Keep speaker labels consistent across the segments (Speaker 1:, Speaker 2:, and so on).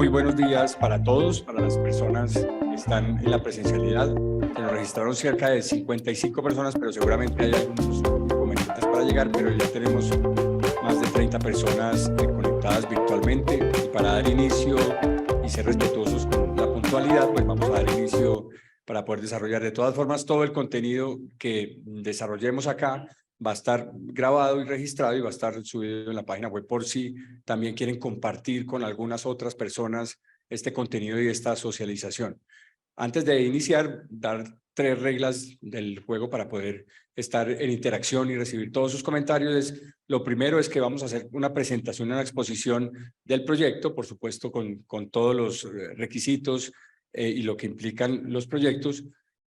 Speaker 1: muy buenos días para todos, para las personas que están en la presencialidad. Se nos registraron cerca de 55 personas, pero seguramente hay algunos inconvenientes para llegar, pero ya tenemos más de 30 personas conectadas virtualmente. Y para dar inicio y ser respetuosos con la puntualidad, pues vamos a dar inicio para poder desarrollar. De todas formas, todo el contenido que desarrollemos acá va a estar grabado y registrado y va a estar subido en la página web por si también quieren compartir con algunas otras personas este contenido y esta socialización. Antes de iniciar, dar 3 reglas del juego para poder estar en interacción y recibir todos sus comentarios. Lo primero es que vamos a hacer una presentación, una exposición del proyecto, por supuesto con todos los requisitos y lo que implican los proyectos.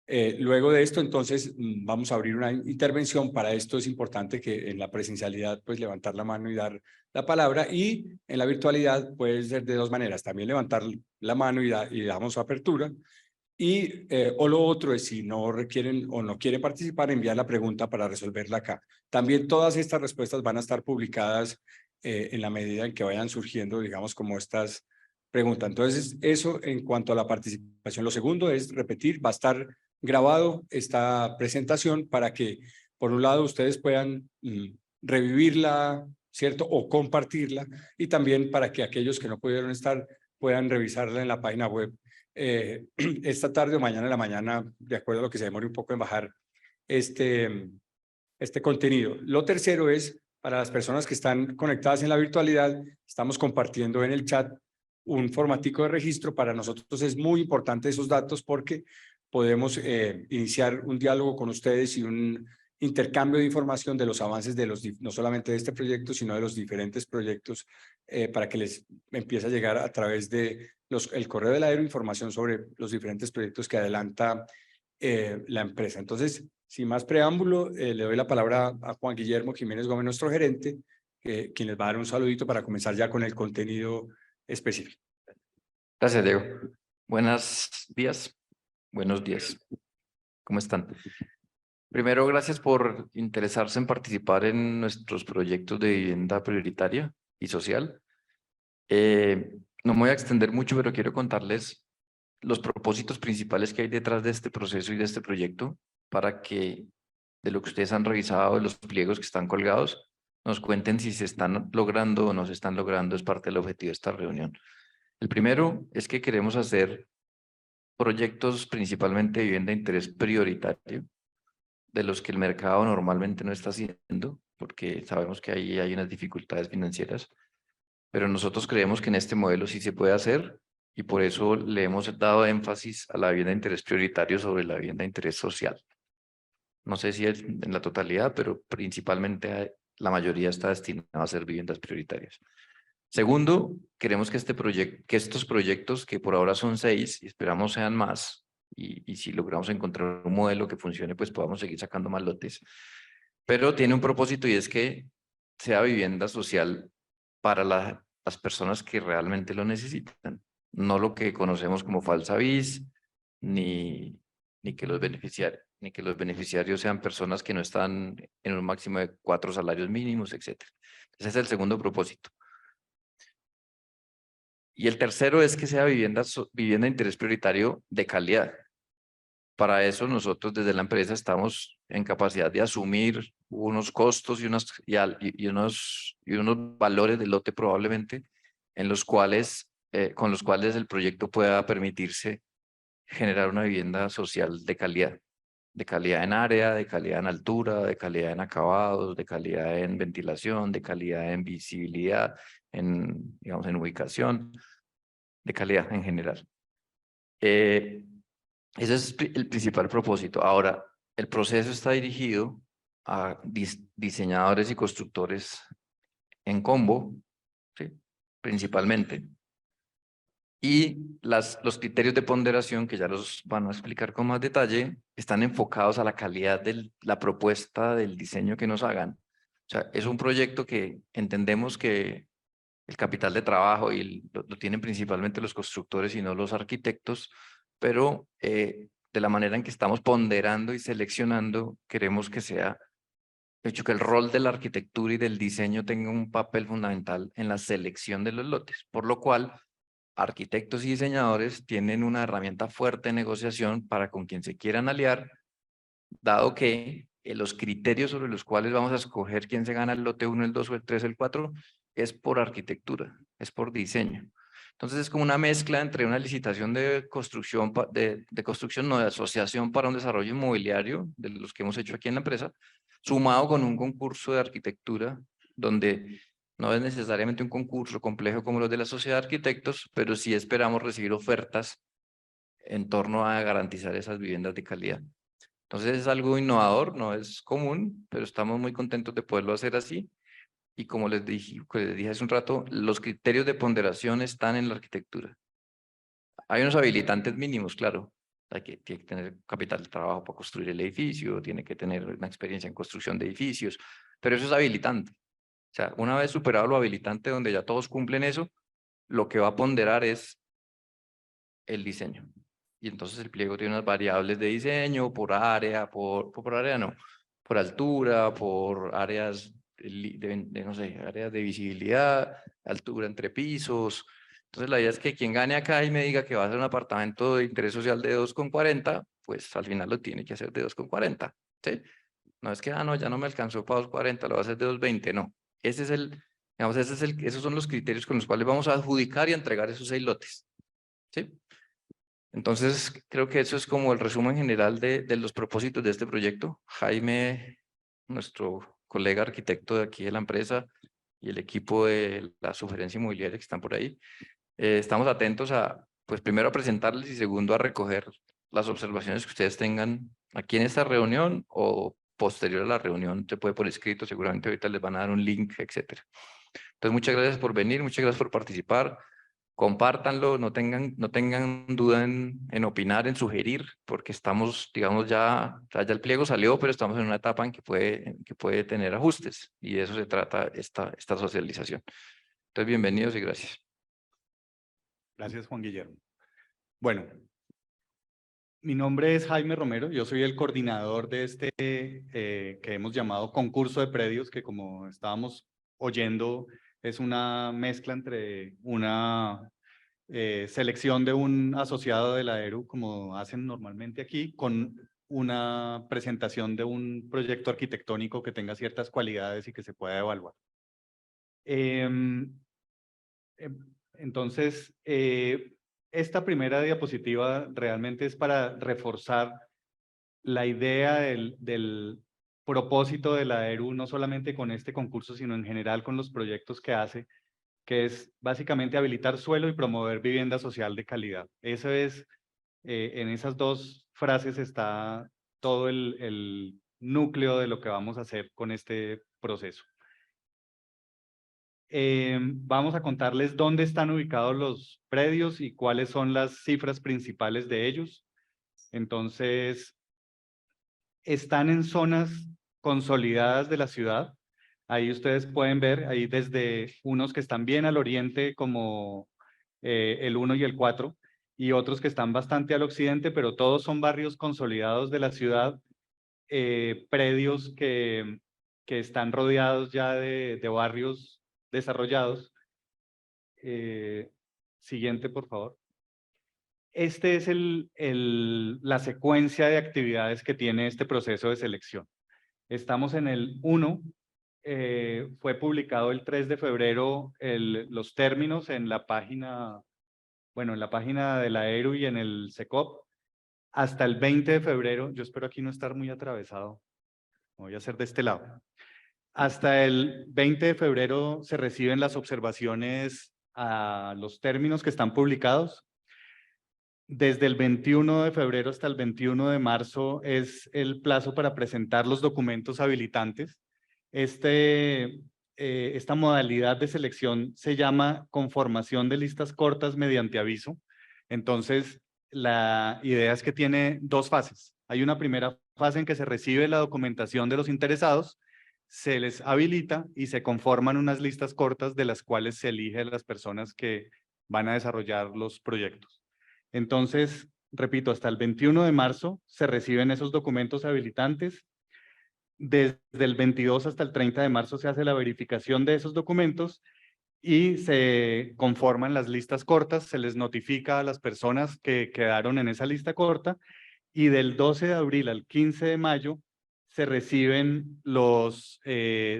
Speaker 1: Luego de esto, entonces, vamos a abrir una intervención. Para esto es importante que en la presencialidad, pues, levantar la mano y dar la palabra, y en la virtualidad puede ser de 2 maneras. También levantar la mano y damos apertura. O lo otro es, si no requieren o no quieren participar, enviar la pregunta para resolverla acá. También todas estas respuestas van a estar publicadas en la medida en que vayan surgiendo, digamos, como estas preguntas. Entonces, eso en cuanto a la participación. Lo segundo es repetir, va a estar grabado esta presentación para que, por un lado, ustedes puedan revivirla, ¿cierto? O compartirla, y también para que aquellos que no pudieron estar puedan revisarla en la página web esta tarde o mañana en la mañana, de acuerdo a lo que se demore un poco en bajar este contenido. Lo tercero es, para las personas que están conectadas en la virtualidad, estamos compartiendo en el chat un formatico de registro. Para nosotros es muy importante esos datos porque podemos iniciar un diálogo con ustedes y un intercambio de información de los avances de no solamente de este proyecto, sino de los diferentes proyectos, para que les empiece a llegar a través de el correo del aero información sobre los diferentes proyectos que adelanta la empresa. Entonces, sin más preámbulo, le doy la palabra a Juan Guillermo Jiménez Gómez, nuestro gerente, quien les va a dar un saludito para comenzar ya con el contenido específico.
Speaker 2: Gracias, Diego. Buenos días. Buenos días. ¿Cómo están? Primero, gracias por interesarse en participar en nuestros proyectos de vivienda prioritaria y social. No me voy a extender mucho, pero quiero contarles los propósitos principales que hay detrás de este proceso y de este proyecto, para que, de lo que ustedes han revisado, de los pliegos que están colgados, nos cuenten si se están logrando o no se están logrando. Es parte del objetivo de esta reunión. El primero es que queremos hacer proyectos principalmente de vivienda de interés prioritario, de los que el mercado normalmente no está haciendo, porque sabemos que ahí hay unas dificultades financieras, pero nosotros creemos que en este modelo sí se puede hacer, y por eso le hemos dado énfasis a la vivienda de interés prioritario sobre la vivienda de interés social. No sé si es en la totalidad, pero principalmente la mayoría está destinada a ser viviendas prioritarias. Segundo, queremos que estos proyectos, que por ahora son 6 y esperamos sean más, y si logramos encontrar un modelo que funcione, pues podamos seguir sacando más lotes. Pero tiene un propósito, y es que sea vivienda social para las personas que realmente lo necesitan. No lo que conocemos como falsa vis, ni que los beneficiarios sean personas que no están en un máximo de 4 salarios mínimos, etc. Ese es el segundo propósito. Y el tercero es que sea vivienda de interés prioritario de calidad. Para eso nosotros desde la empresa estamos en capacidad de asumir unos costos y unos valores del lote probablemente, con los cuales el proyecto pueda permitirse generar una vivienda social de calidad en área, de calidad en altura, de calidad en acabados, de calidad en ventilación, de calidad en visibilidad, digamos, en ubicación, de calidad en general. Ese es el principal propósito. Ahora, el proceso está dirigido a diseñadores y constructores en combo, ¿sí? Principalmente. Y los criterios de ponderación, que ya los van a explicar con más detalle, están enfocados a la calidad de la propuesta del diseño que nos hagan. O sea, es un proyecto que entendemos que el capital de trabajo lo tienen principalmente los constructores y no los arquitectos, pero de la manera en que estamos ponderando y seleccionando, queremos que sea, de hecho, que el rol de la arquitectura y del diseño tenga un papel fundamental en la selección de los lotes, por lo cual arquitectos y diseñadores tienen una herramienta fuerte de negociación para con quien se quieran aliar, dado que los criterios sobre los cuales vamos a escoger quién se gana el lote 1, el 2, o el 3, el 4, es por arquitectura, es por diseño. Entonces es como una mezcla entre una licitación de construcción, no, de asociación para un desarrollo inmobiliario, de los que hemos hecho aquí en la empresa, sumado con un concurso de arquitectura, donde no es necesariamente un concurso complejo como los de la sociedad de arquitectos, pero sí esperamos recibir ofertas en torno a garantizar esas viviendas de calidad. Entonces es algo innovador, no es común, pero estamos muy contentos de poderlo hacer así. Y como les dije hace un rato, los criterios de ponderación están en la arquitectura. Hay unos habilitantes mínimos, claro. Tiene que tener capital de trabajo para construir el edificio, tiene que tener una experiencia en construcción de edificios, pero eso es habilitante. O sea, una vez superado lo habilitante, donde ya todos cumplen eso, lo que va a ponderar es el diseño. Y entonces el pliego tiene unas variables de diseño por área, por área no, por altura, por áreas no sé, áreas de visibilidad, altura entre pisos. Entonces la idea es que quien gane acá y me diga que va a ser un apartamento de interés social de 2,40, pues al final lo tiene que hacer de 2,40, ¿sí? No es que, no, ya no me alcanzó para 2,40, lo va a hacer de 2,20, no. Ese es digamos, esos son los criterios con los cuales vamos a adjudicar y entregar esos 6 lotes, ¿sí? Entonces, creo que eso es como el resumen general de los propósitos de este proyecto. Jaime, nuestro colega arquitecto de aquí de la empresa, y el equipo de la sugerencia inmobiliaria que están por ahí, estamos atentos a, pues primero a presentarles y segundo a recoger las observaciones que ustedes tengan aquí en esta reunión o posterior a la reunión. Se puede por escrito, seguramente ahorita les van a dar un link, etcétera. Entonces, muchas gracias por venir, muchas gracias por participar. Compártanlo, no tengan duda en opinar, en sugerir, porque estamos, digamos, ya el pliego salió, pero estamos en una etapa en que puede tener ajustes, y de eso se trata esta socialización. Entonces, bienvenidos y gracias.
Speaker 3: Gracias, Juan Guillermo. Bueno, mi nombre es Jaime Romero, yo soy el coordinador de este que hemos llamado concurso de predios, que como estábamos oyendo es una mezcla entre una selección de un asociado de la ERU, como hacen normalmente aquí, con una presentación de un proyecto arquitectónico que tenga ciertas cualidades y que se pueda evaluar. Entonces, esta primera diapositiva realmente es para reforzar la idea del propósito de la ERU, no solamente con este concurso, sino en general con los proyectos que hace, que es básicamente habilitar suelo y promover vivienda social de calidad. Eso es, en esas dos frases está todo el núcleo de lo que vamos a hacer con este proceso. Vamos a contarles dónde están ubicados los predios y cuáles son las cifras principales de ellos. Entonces, están en zonas consolidadas de la ciudad. Ahí ustedes pueden ver, ahí desde unos que están bien al oriente como el 1 y el 4, y otros que están bastante al occidente, pero todos son barrios consolidados de la ciudad, predios que están rodeados ya de barrios desarrollados. Siguiente, por favor. Este es la secuencia de actividades que tiene este proceso de selección. Estamos en el 1, fue publicado el 3 de febrero los términos en la página, bueno, en la página de la ERU y en el SECOP. Hasta el 20 de febrero, yo espero aquí no estar muy atravesado, voy a hacer de este lado. Hasta el 20 de febrero se reciben las observaciones a los términos que están publicados. Desde el 21 de febrero hasta el 21 de marzo es el plazo para presentar los documentos habilitantes. Esta modalidad de selección se llama conformación de listas cortas mediante aviso. Entonces, la idea es que tiene dos fases. Hay una primera fase en que se recibe la documentación de los interesados, se les habilita y se conforman unas listas cortas de las cuales se eligen las personas que van a desarrollar los proyectos. Entonces, repito, hasta el 21 de marzo se reciben esos documentos habilitantes. Desde el 22 hasta el 30 de marzo se hace la verificación de esos documentos y se conforman las listas cortas, se les notifica a las personas que quedaron en esa lista corta y del 12 de abril al 15 de mayo se reciben los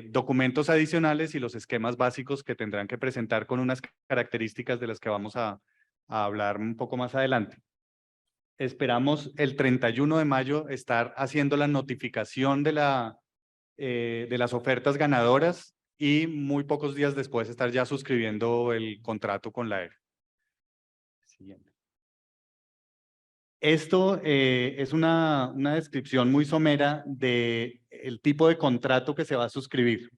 Speaker 3: documentos adicionales y los esquemas básicos que tendrán que presentar con unas características de las que vamos a hablar un poco más adelante. Esperamos el 31 de mayo estar haciendo la notificación de las ofertas ganadoras y muy pocos días después estar ya suscribiendo el contrato con la ERU. Siguiente. Esto es una descripción muy somera del tipo de contrato que se va a suscribir.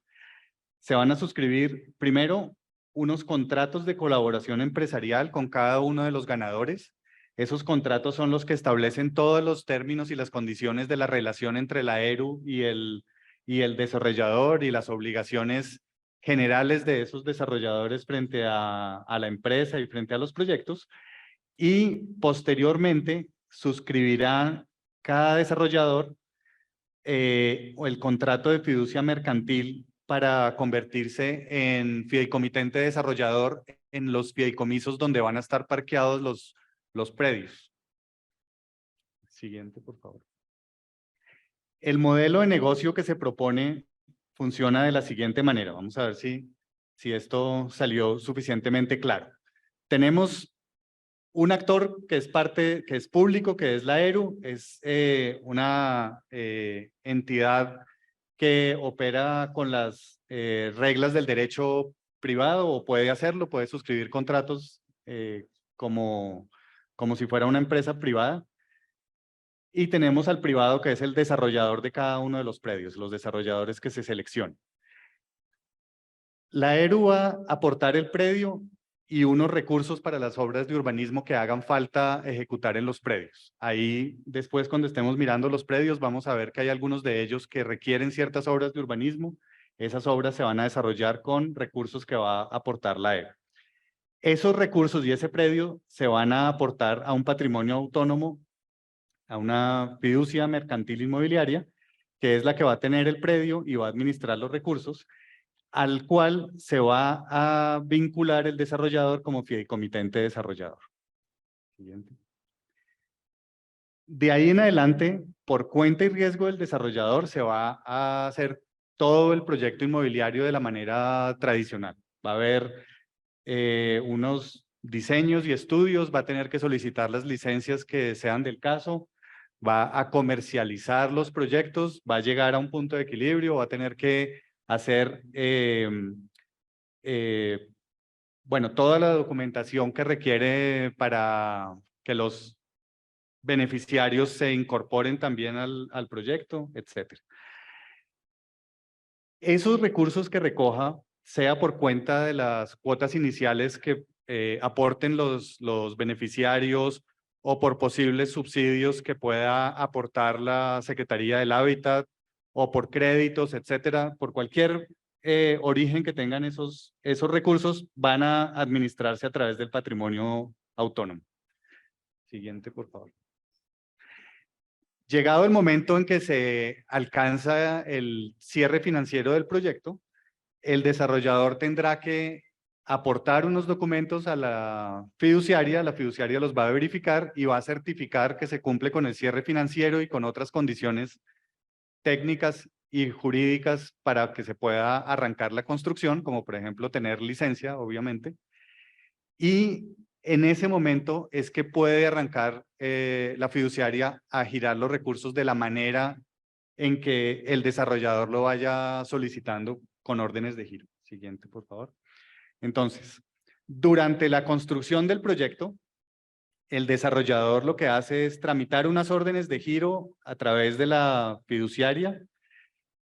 Speaker 3: Se van a suscribir primero unos contratos de colaboración empresarial con cada uno de los ganadores. Esos contratos son los que establecen todos los términos y las condiciones de la relación entre la ERU y el desarrollador y las obligaciones generales de esos desarrolladores frente a la empresa y frente a los proyectos. Y posteriormente suscribirá cada desarrollador el contrato de fiducia mercantil para convertirse en fideicomitente desarrollador en los fideicomisos donde van a estar parqueados los predios. Siguiente, por favor. El modelo de negocio que se propone funciona de la siguiente manera. Vamos a ver si esto salió suficientemente claro. Tenemos un actor que es público, que es la ERU, es una entidad que opera con las reglas del derecho privado o puede hacerlo, puede suscribir contratos como si fuera una empresa privada. Y tenemos al privado que es el desarrollador de cada uno de los predios, los desarrolladores que se seleccionan. La ERU va a aportar el predio y unos recursos para las obras de urbanismo que hagan falta ejecutar en los predios. Ahí después cuando estemos mirando los predios vamos a ver que hay algunos de ellos que requieren ciertas obras de urbanismo. Esas obras se van a desarrollar con recursos que va a aportar la ERU. Esos recursos y ese predio se van a aportar a un patrimonio autónomo, a una fiducia mercantil inmobiliaria, que es la que va a tener el predio y va a administrar los recursos, al cual se va a vincular el desarrollador como fideicomitente desarrollador. Siguiente. De ahí en adelante, por cuenta y riesgo del desarrollador, se va a hacer todo el proyecto inmobiliario de la manera tradicional. Va a haber unos diseños y estudios, va a tener que solicitar las licencias que sean del caso, va a comercializar los proyectos, va a llegar a un punto de equilibrio, va a tener que hacer bueno, toda la documentación que requiere para que los beneficiarios se incorporen también al proyecto, etc. Esos recursos que recoja, sea por cuenta de las cuotas iniciales que aporten los beneficiarios o por posibles subsidios que pueda aportar la Secretaría del Hábitat o por créditos, etcétera, por cualquier origen que tengan esos recursos, van a administrarse a través del patrimonio autónomo. Siguiente, por favor. Llegado el momento en que se alcanza el cierre financiero del proyecto, el desarrollador tendrá que aportar unos documentos a la fiduciaria los va a verificar y va a certificar que se cumple con el cierre financiero y con otras condiciones técnicas y jurídicas para que se pueda arrancar la construcción, como por ejemplo tener licencia, obviamente. Y en ese momento es que puede arrancar la fiduciaria a girar los recursos de la manera en que el desarrollador lo vaya solicitando con órdenes de giro. Siguiente, por favor. Entonces, durante la construcción del proyecto, el desarrollador lo que hace es tramitar unas órdenes de giro a través de la fiduciaria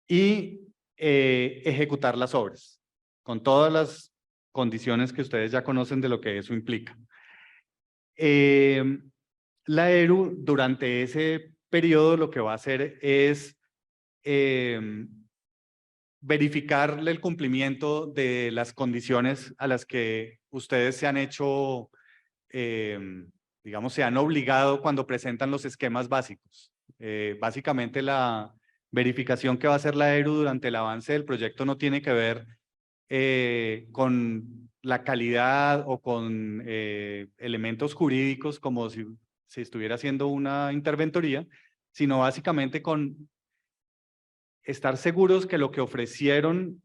Speaker 3: y ejecutar las obras, con todas las condiciones que ustedes ya conocen de lo que eso implica. La ERU durante ese periodo lo que va a hacer es verificarle el cumplimiento de las condiciones a las que ustedes se han hecho, digamos, se han obligado cuando presentan los esquemas básicos. Básicamente la verificación que va a hacer la ERU durante el avance del proyecto no tiene que ver con la calidad o con elementos jurídicos como si estuviera haciendo una interventoría, sino básicamente con estar seguros que lo que ofrecieron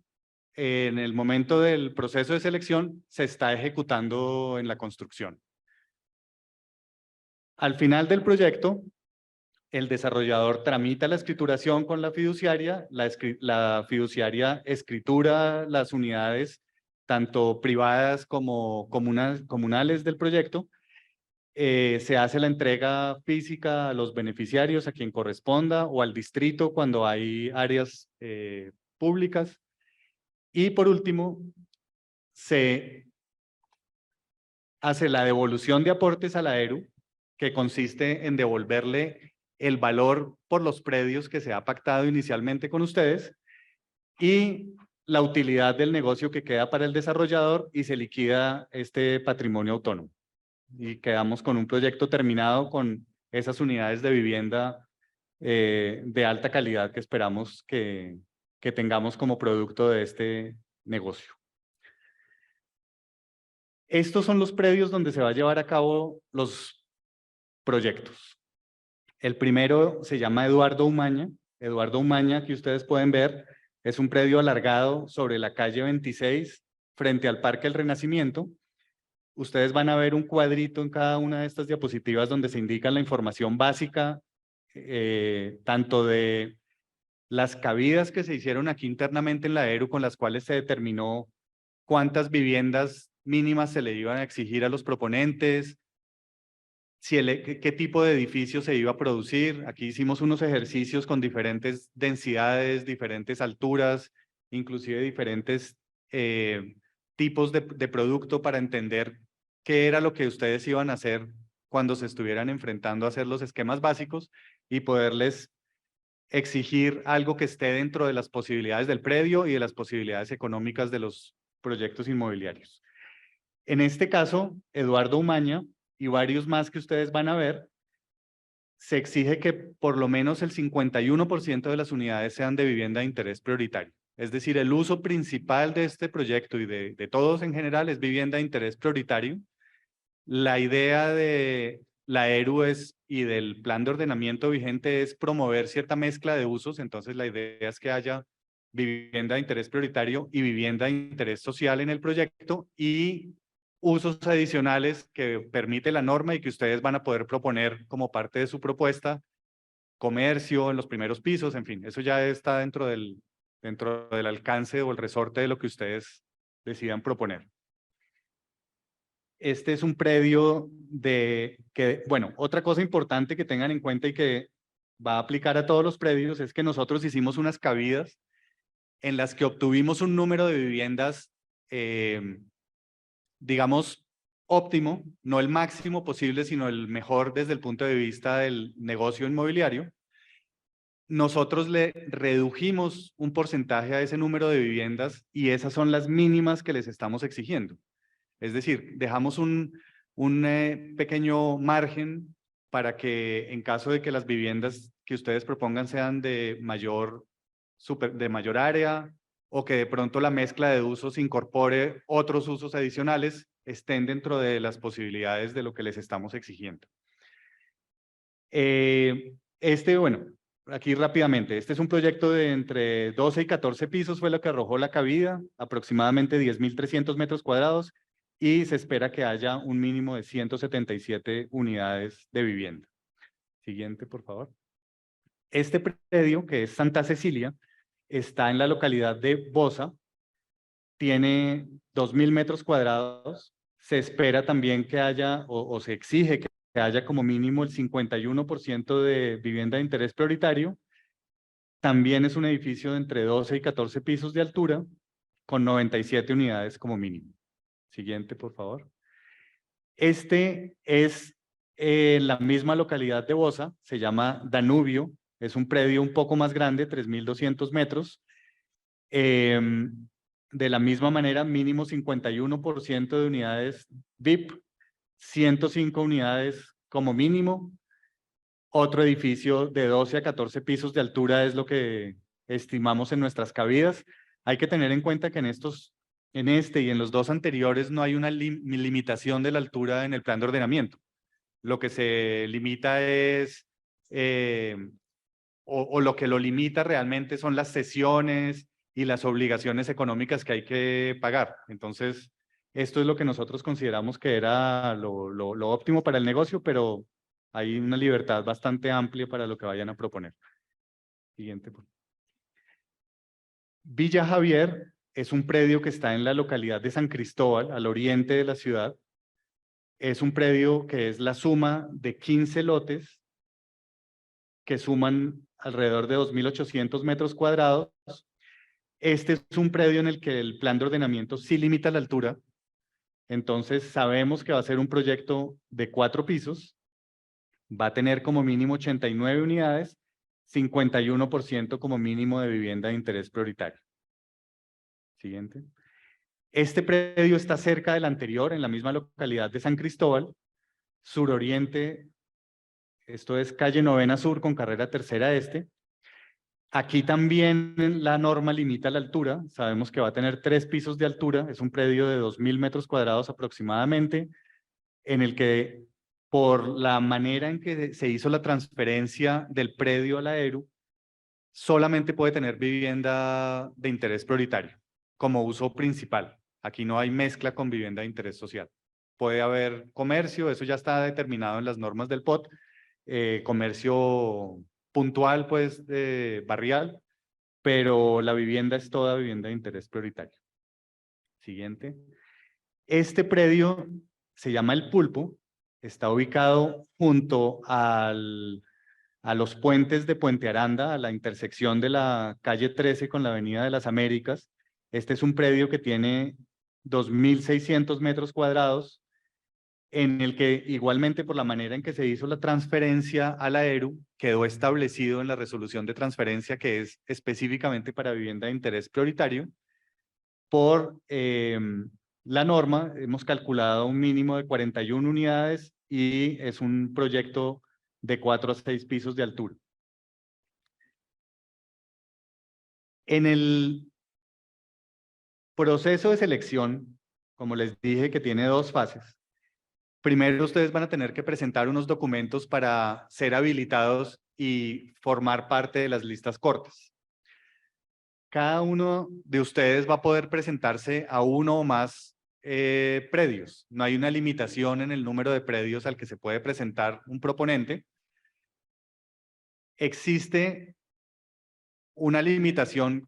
Speaker 3: en el momento del proceso de selección se está ejecutando en la construcción. Al final del proyecto, el desarrollador tramita la escrituración con la fiduciaria, la fiduciaria escritura las unidades tanto privadas como comunales del proyecto, se hace la entrega física a los beneficiarios, a quien corresponda, o al distrito cuando hay áreas públicas. Y por último, se hace la devolución de aportes a la ERU, que consiste en devolverle el valor por los predios que se ha pactado inicialmente con ustedes y la utilidad del negocio que queda para el desarrollador, y se liquida este patrimonio autónomo. Y quedamos con un proyecto terminado con esas unidades de vivienda de alta calidad que esperamos que tengamos como producto de este negocio. Estos son los predios donde se va a llevar a cabo los proyectos. El primero se llama Eduardo Umaña. Eduardo Umaña, que ustedes pueden ver, es un predio alargado sobre la calle 26, frente al Parque El Renacimiento. Ustedes van a ver un cuadrito en cada una de estas diapositivas donde se indica la información básica, tanto de las cabidas que se hicieron aquí internamente en la ERU, con las cuales se determinó cuántas viviendas mínimas se le iban a exigir a los proponentes, qué tipo de edificio se iba a producir. Aquí hicimos unos ejercicios con diferentes densidades, diferentes alturas, inclusive diferentes tipos de producto, para entender qué era lo que ustedes iban a hacer cuando se estuvieran enfrentando a hacer los esquemas básicos y poderles exigir algo que esté dentro de las posibilidades del predio y de las posibilidades económicas de los proyectos inmobiliarios. En este caso, Eduardo Umaña y varios más que ustedes van a ver, se exige que por lo menos el 51% de las unidades sean de vivienda de interés prioritario. Es decir, el uso principal de este proyecto y de todos en general es vivienda de interés prioritario. La idea de la ERU y del plan de ordenamiento vigente es promover cierta mezcla de usos. Entonces la idea es que haya vivienda de interés prioritario y vivienda de interés social en el proyecto, y usos adicionales que permite la norma y que ustedes van a poder proponer como parte de su propuesta: comercio en los primeros pisos, en fin, eso ya está dentro del alcance o el resorte de lo que ustedes decidan proponer. Este es un predio bueno, otra cosa importante que tengan en cuenta y que va a aplicar a todos los predios es que nosotros hicimos unas cabidas en las que obtuvimos un número de viviendas, digamos, óptimo, no el máximo posible, sino el mejor desde el punto de vista del negocio inmobiliario. Nosotros le redujimos un porcentaje a ese número de viviendas y esas son las mínimas que les estamos exigiendo. Es decir, dejamos un pequeño margen para que, en caso de que las viviendas que ustedes propongan sean de mayor área, o que de pronto la mezcla de usos incorpore otros usos adicionales, estén dentro de las posibilidades de lo que les estamos exigiendo. Bueno, aquí rápidamente, este es un proyecto de entre 12 y 14 pisos, fue lo que arrojó la cabida, aproximadamente 10.300 metros cuadrados, y se espera que haya un mínimo de 177 unidades de vivienda. Siguiente, por favor. Este predio, que es Santa Cecilia, está en la localidad de Bosa, tiene 2.000 metros cuadrados. Se espera también que haya, o se exige que haya como mínimo el 51% de vivienda de interés prioritario. También es un edificio de entre 12 y 14 pisos de altura, con 97 unidades como mínimo. Siguiente, por favor. Este es la misma localidad de Bosa, se llama Danubio, es un predio un poco más grande, 3.200 metros. De la misma manera, mínimo 51% de unidades VIP, 105 unidades como mínimo. Otro edificio de 12 a 14 pisos de altura es lo que estimamos en nuestras cabidas. Hay que tener en cuenta que en estos en este y en los dos anteriores no hay una limitación de la altura en el plan de ordenamiento. Lo que se limita es, o lo que lo limita realmente son las cesiones y las obligaciones económicas que hay que pagar. Entonces, esto es lo que nosotros consideramos que era lo óptimo para el negocio, pero hay una libertad bastante amplia para lo que vayan a proponer. Siguiente. Villa Javier es un predio que está en la localidad de San Cristóbal, al oriente de la ciudad. Es un predio que es la suma de 15 lotes que suman alrededor de 2.800 metros cuadrados. Este es un predio en el que el plan de ordenamiento sí limita la altura. Entonces sabemos que va a ser un proyecto de 4 pisos. Va a tener como mínimo 89 unidades, 51% como mínimo de vivienda de interés prioritario. Siguiente. Este predio está cerca del anterior, en la misma localidad de San Cristóbal, suroriente. Esto es calle Novena Sur con carrera Tercera Este. Aquí también la norma limita la altura. Sabemos que va a tener 3 pisos de altura. Es un predio de 2.000 metros cuadrados aproximadamente, en el que por la manera en que se hizo la transferencia del predio a la ERU, solamente puede tener vivienda de interés prioritario como uso principal. Aquí no hay mezcla con vivienda de interés social. Puede haber comercio, eso ya está determinado en las normas del POT, comercio puntual, pues, barrial, pero la vivienda es toda vivienda de interés prioritario. Siguiente. Este predio se llama El Pulpo, está ubicado junto a los puentes de Puente Aranda, a la intersección de la calle 13 con la Avenida de las Américas. Este es un predio que tiene 2.600 metros cuadrados, en el que igualmente por la manera en que se hizo la transferencia a la ERU, quedó establecido en la resolución de transferencia que es específicamente para vivienda de interés prioritario. Por la norma hemos calculado un mínimo de 41 unidades y es un proyecto de 4 a 6 pisos de altura. En el proceso de selección, como les dije que tiene 2 fases, primero ustedes van a tener que presentar unos documentos para ser habilitados y formar parte de las listas cortas. Cada uno de ustedes va a poder presentarse a uno o más predios. No hay una limitación en el número de predios al que se puede presentar un proponente. Existe una limitación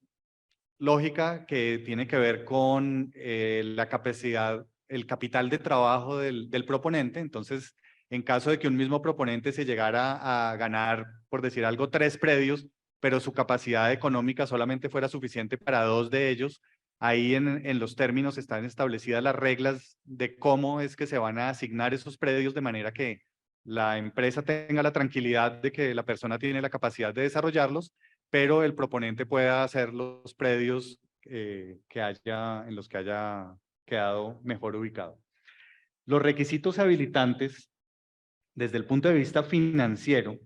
Speaker 3: lógica que tiene que ver con la capacidad, el capital de trabajo del proponente. Entonces, en caso de que un mismo proponente se llegara a ganar, por decir algo, 3 predios, pero su capacidad económica solamente fuera suficiente para 2 de ellos, ahí en los términos están establecidas las reglas de cómo es que se van a asignar esos predios de manera que la empresa tenga la tranquilidad de que la persona tiene la capacidad de desarrollarlos, pero el proponente pueda hacer los predios en los que haya quedado mejor ubicado. Los requisitos habilitantes, desde el punto de vista financiero,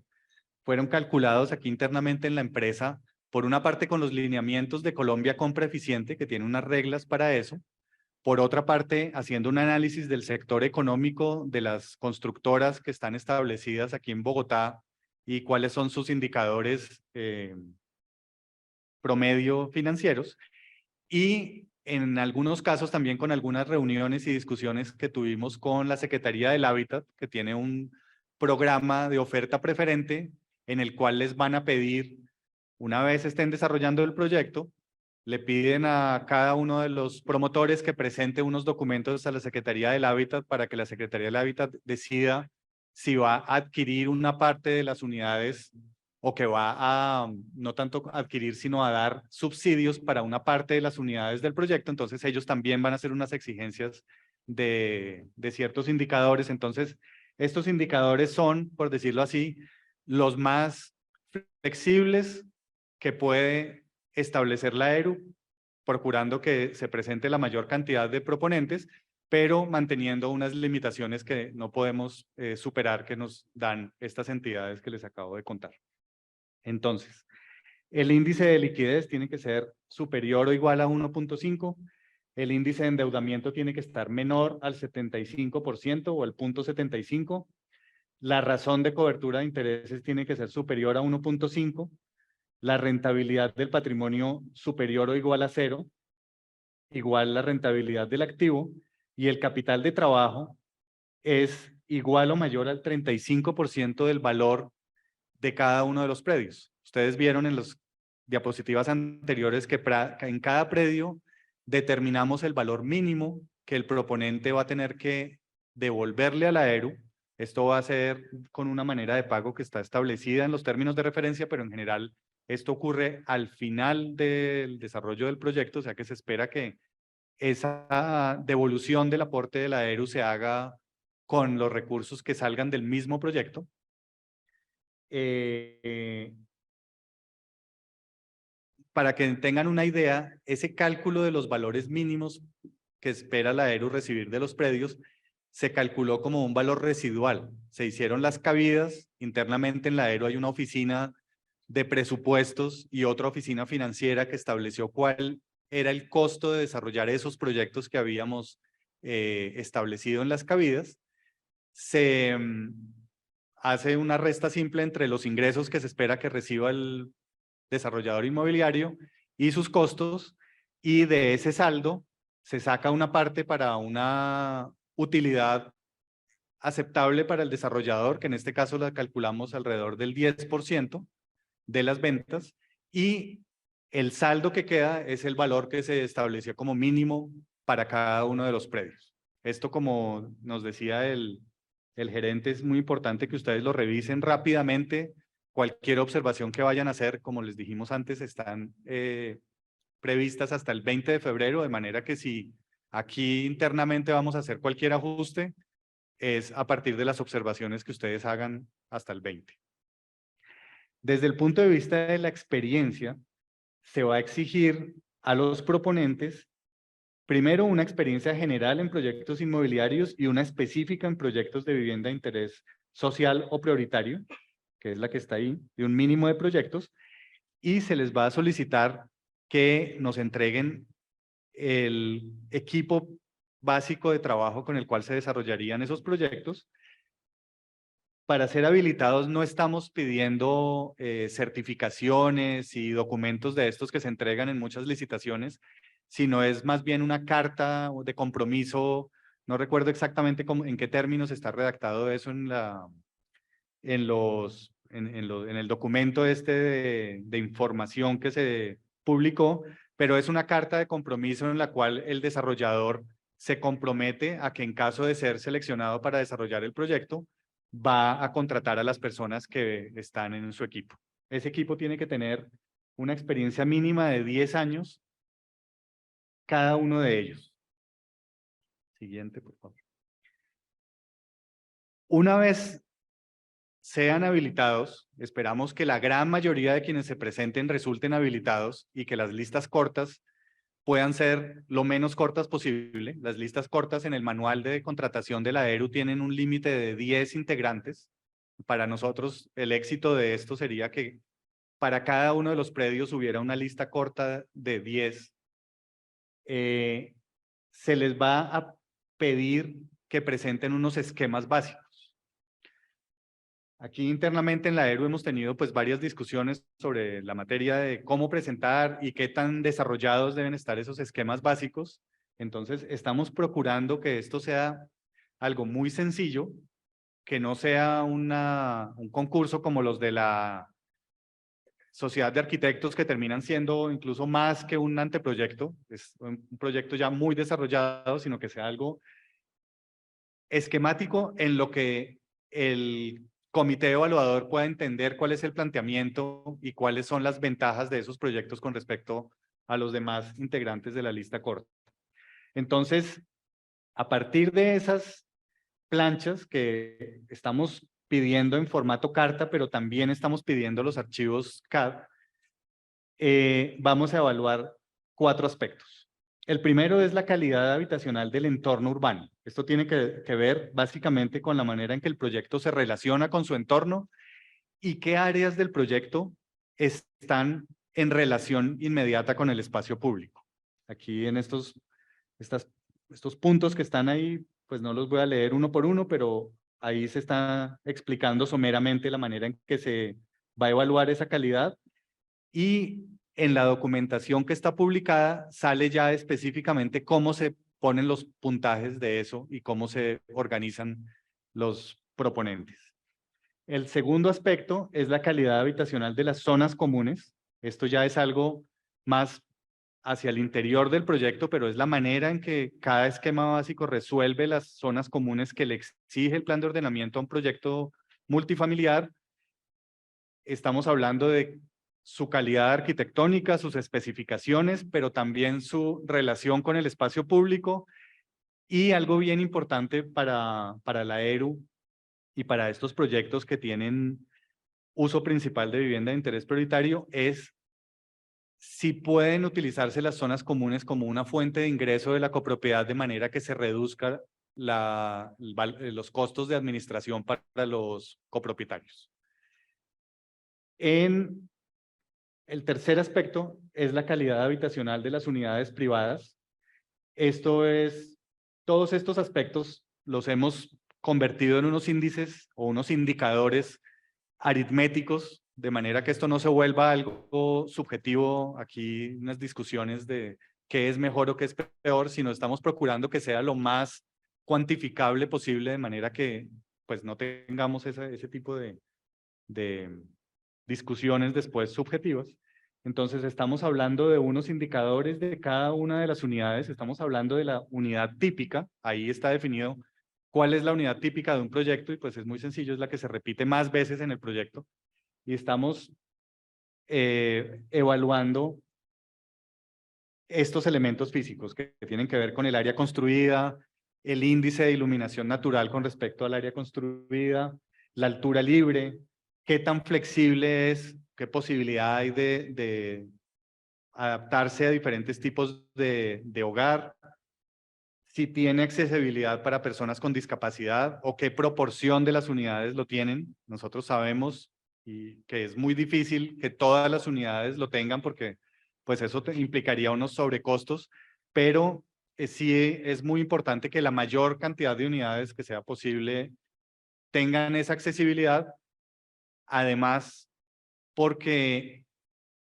Speaker 3: fueron calculados aquí internamente en la empresa, por una parte con los lineamientos de Colombia Compra Eficiente, que tiene unas reglas para eso, por otra parte haciendo un análisis del sector económico de las constructoras que están establecidas aquí en Bogotá y cuáles son sus indicadores promedio financieros, y en algunos casos también con algunas reuniones y discusiones que tuvimos con la Secretaría del Hábitat, que tiene un programa de oferta preferente en el cual les van a pedir, una vez estén desarrollando el proyecto, le piden a cada uno de los promotores que presente unos documentos a la Secretaría del Hábitat para que la Secretaría del Hábitat decida si va a adquirir una parte de las unidades o que va a no tanto adquirir, sino a dar subsidios para una parte de las unidades del proyecto. Entonces ellos también van a hacer unas exigencias de ciertos indicadores. Entonces estos indicadores son, por decirlo así, los más flexibles que puede establecer la ERU, procurando que se presente la mayor cantidad de proponentes, pero manteniendo unas limitaciones que no podemos superar, que nos dan estas entidades que les acabo de contar. Entonces, el índice de liquidez tiene que ser superior o igual a 1.5. el índice de endeudamiento tiene que estar menor al 75% o al 0.75%. La razón de cobertura de intereses tiene que ser superior a 1.5. La rentabilidad del patrimonio superior o igual a 0, igual la rentabilidad del activo, y el capital de trabajo es igual o mayor al 35% del valor de cada uno de los predios. Ustedes vieron en las diapositivas anteriores que en cada predio determinamos el valor mínimo que el proponente va a tener que devolverle a la ERU. Esto va a ser con una manera de pago que está establecida en los términos de referencia, pero en general esto ocurre al final del desarrollo del proyecto, o sea que se espera que esa devolución del aporte de la ERU se haga con los recursos que salgan del mismo proyecto. Para que tengan una idea, ese cálculo de los valores mínimos que espera la ERU recibir de los predios se calculó como un valor residual. Se hicieron las cabidas, internamente en la ERU hay una oficina de presupuestos y otra oficina financiera que estableció cuál era el costo de desarrollar esos proyectos que habíamos establecido en las cabidas. Se hace una resta simple entre los ingresos que se espera que reciba el desarrollador inmobiliario y sus costos, y de ese saldo se saca una parte para una utilidad aceptable para el desarrollador, que en este caso la calculamos alrededor del 10% de las ventas, y el saldo que queda es el valor que se estableció como mínimo para cada uno de los predios. Esto, como nos decía el gerente, es muy importante que ustedes lo revisen rápidamente. Cualquier observación que vayan a hacer, como les dijimos antes, están previstas hasta el 20 de febrero, de manera que si aquí internamente vamos a hacer cualquier ajuste, es a partir de las observaciones que ustedes hagan hasta el 20. Desde el punto de vista de la experiencia, se va a exigir a los proponentes, primero, una experiencia general en proyectos inmobiliarios y una específica en proyectos de vivienda de interés social o prioritario, que es la que está ahí, de un mínimo de proyectos, y se les va a solicitar que nos entreguen el equipo básico de trabajo con el cual se desarrollarían esos proyectos. Para ser habilitados no estamos pidiendo certificaciones y documentos de estos que se entregan en muchas licitaciones, sino es más bien una carta de compromiso. No recuerdo exactamente en qué términos está redactado eso en el documento de información que se publicó, pero es una carta de compromiso en la cual el desarrollador se compromete a que en caso de ser seleccionado para desarrollar el proyecto, va a contratar a las personas que están en su equipo. Ese equipo tiene que tener una experiencia mínima de 10 años, cada uno de ellos. Siguiente, por favor. Una vez sean habilitados, esperamos que la gran mayoría de quienes se presenten resulten habilitados y que las listas cortas puedan ser lo menos cortas posible. Las listas cortas en el manual de contratación de la ERU tienen un límite de 10 integrantes. Para nosotros, el éxito de esto sería que para cada uno de los predios hubiera una lista corta de 10. Se les va a pedir que presenten unos esquemas básicos. Aquí internamente en la ERU hemos tenido pues varias discusiones sobre la materia de cómo presentar y qué tan desarrollados deben estar esos esquemas básicos. Entonces estamos procurando que esto sea algo muy sencillo, que no sea un concurso como los de la Sociedad de Arquitectos, que terminan siendo incluso más que un anteproyecto. Es un proyecto ya muy desarrollado, sino que sea algo esquemático en lo que el comité evaluador pueda entender cuál es el planteamiento y cuáles son las ventajas de esos proyectos con respecto a los demás integrantes de la lista corta. Entonces, a partir de esas planchas que estamos pidiendo en formato carta, pero también estamos pidiendo los archivos CAD, vamos a evaluar 4 aspectos. El primero es la calidad habitacional del entorno urbano. Esto tiene que ver básicamente con la manera en que el proyecto se relaciona con su entorno y qué áreas del proyecto están en relación inmediata con el espacio público. Aquí en estos estos puntos que están ahí, pues no los voy a leer uno por uno, pero ahí se está explicando someramente la manera en que se va a evaluar esa calidad. Y en la documentación que está publicada sale ya específicamente cómo se ponen los puntajes de eso y cómo se organizan los proponentes. El segundo aspecto es la calidad habitacional de las zonas comunes. Esto ya es algo más hacia el interior del proyecto, pero es la manera en que cada esquema básico resuelve las zonas comunes que le exige el plan de ordenamiento a un proyecto multifamiliar. Estamos hablando de su calidad arquitectónica, sus especificaciones, pero también su relación con el espacio público. Y algo bien importante para la ERU y para estos proyectos que tienen uso principal de vivienda de interés prioritario es si pueden utilizarse las zonas comunes como una fuente de ingreso de la copropiedad de manera que se reduzca los costos de administración para los copropietarios. En el tercer aspecto es la calidad habitacional de las unidades privadas. Todos estos aspectos los hemos convertido en unos índices o unos indicadores aritméticos, de manera que esto no se vuelva algo subjetivo, aquí unas discusiones de qué es mejor o qué es peor, sino estamos procurando que sea lo más cuantificable posible, de manera que pues no tengamos ese tipo de discusiones después subjetivas. Entonces estamos hablando de unos indicadores de cada una de las unidades, estamos hablando de la unidad típica, ahí está definido cuál es la unidad típica de un proyecto y pues es muy sencillo, es la que se repite más veces en el proyecto. Y estamos evaluando estos elementos físicos que tienen que ver con el área construida, el índice de iluminación natural con respecto al área construida, la altura libre, qué tan flexible es, qué posibilidad hay de adaptarse a diferentes tipos de hogar, si tiene accesibilidad para personas con discapacidad o qué proporción de las unidades lo tienen. Nosotros sabemos que es muy difícil que todas las unidades lo tengan porque pues eso implicaría unos sobrecostos, pero sí es muy importante que la mayor cantidad de unidades que sea posible tengan esa accesibilidad. Además, porque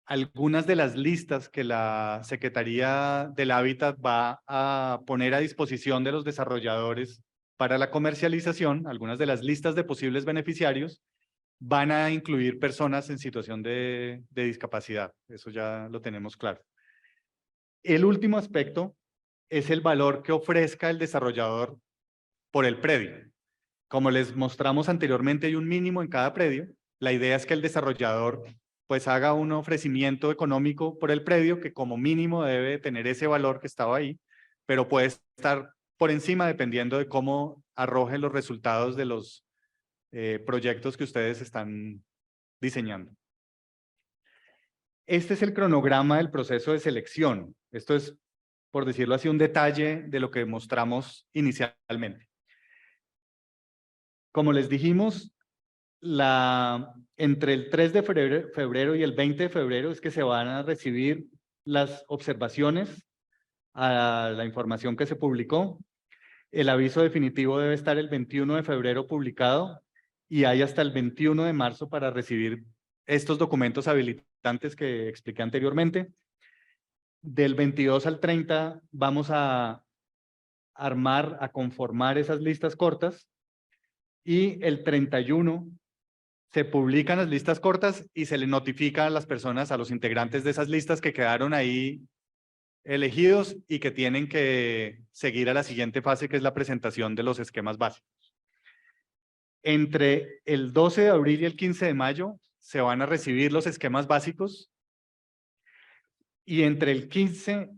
Speaker 3: algunas de las listas que la Secretaría del Hábitat va a poner a disposición de los desarrolladores para la comercialización, algunas de las listas de posibles beneficiarios, van a incluir personas en situación de discapacidad. Eso ya lo tenemos claro. El último aspecto es el valor que ofrezca el desarrollador por el predio. Como les mostramos anteriormente, hay un mínimo en cada predio. La idea es que el desarrollador pues haga un ofrecimiento económico por el predio que como mínimo debe tener ese valor que estaba ahí, pero puede estar por encima dependiendo de cómo arrojen los resultados de los proyectos que ustedes están diseñando. Este es el cronograma del proceso de selección. Esto es, por decirlo así, un detalle de lo que mostramos inicialmente. Como les dijimos, entre el 3 de febrero y el 20 de febrero es que se van a recibir las observaciones a la información que se publicó. El aviso definitivo debe estar el 21 de febrero publicado y hay hasta el 21 de marzo para recibir estos documentos habilitantes que expliqué anteriormente. Del 22 al 30 vamos a conformar esas listas cortas y el 31 se publican las listas cortas y se le notifica a las personas, a los integrantes de esas listas que quedaron ahí elegidos y que tienen que seguir a la siguiente fase, que es la presentación de los esquemas básicos. Entre el 12 de abril y el 15 de mayo se van a recibir los esquemas básicos y entre el 15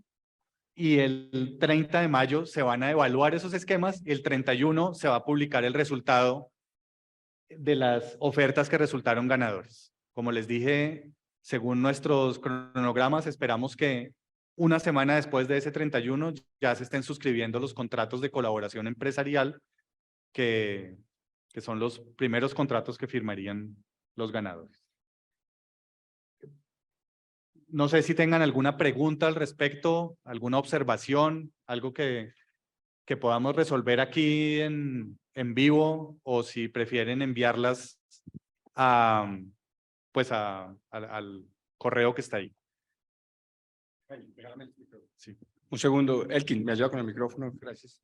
Speaker 3: y el 30 de mayo se van a evaluar esos esquemas y el 31 se va a publicar el resultado de las ofertas que resultaron ganadores. Como les dije, según nuestros cronogramas, esperamos que una semana después de ese 31 ya se estén suscribiendo los contratos de colaboración empresarial, que son los primeros contratos que firmarían los ganadores. No sé si tengan alguna pregunta al respecto, alguna observación, algo que podamos resolver aquí en vivo, o si prefieren enviarlas pues al correo que está ahí.
Speaker 1: Sí. Un segundo, Elkin, me ayuda con el micrófono, gracias.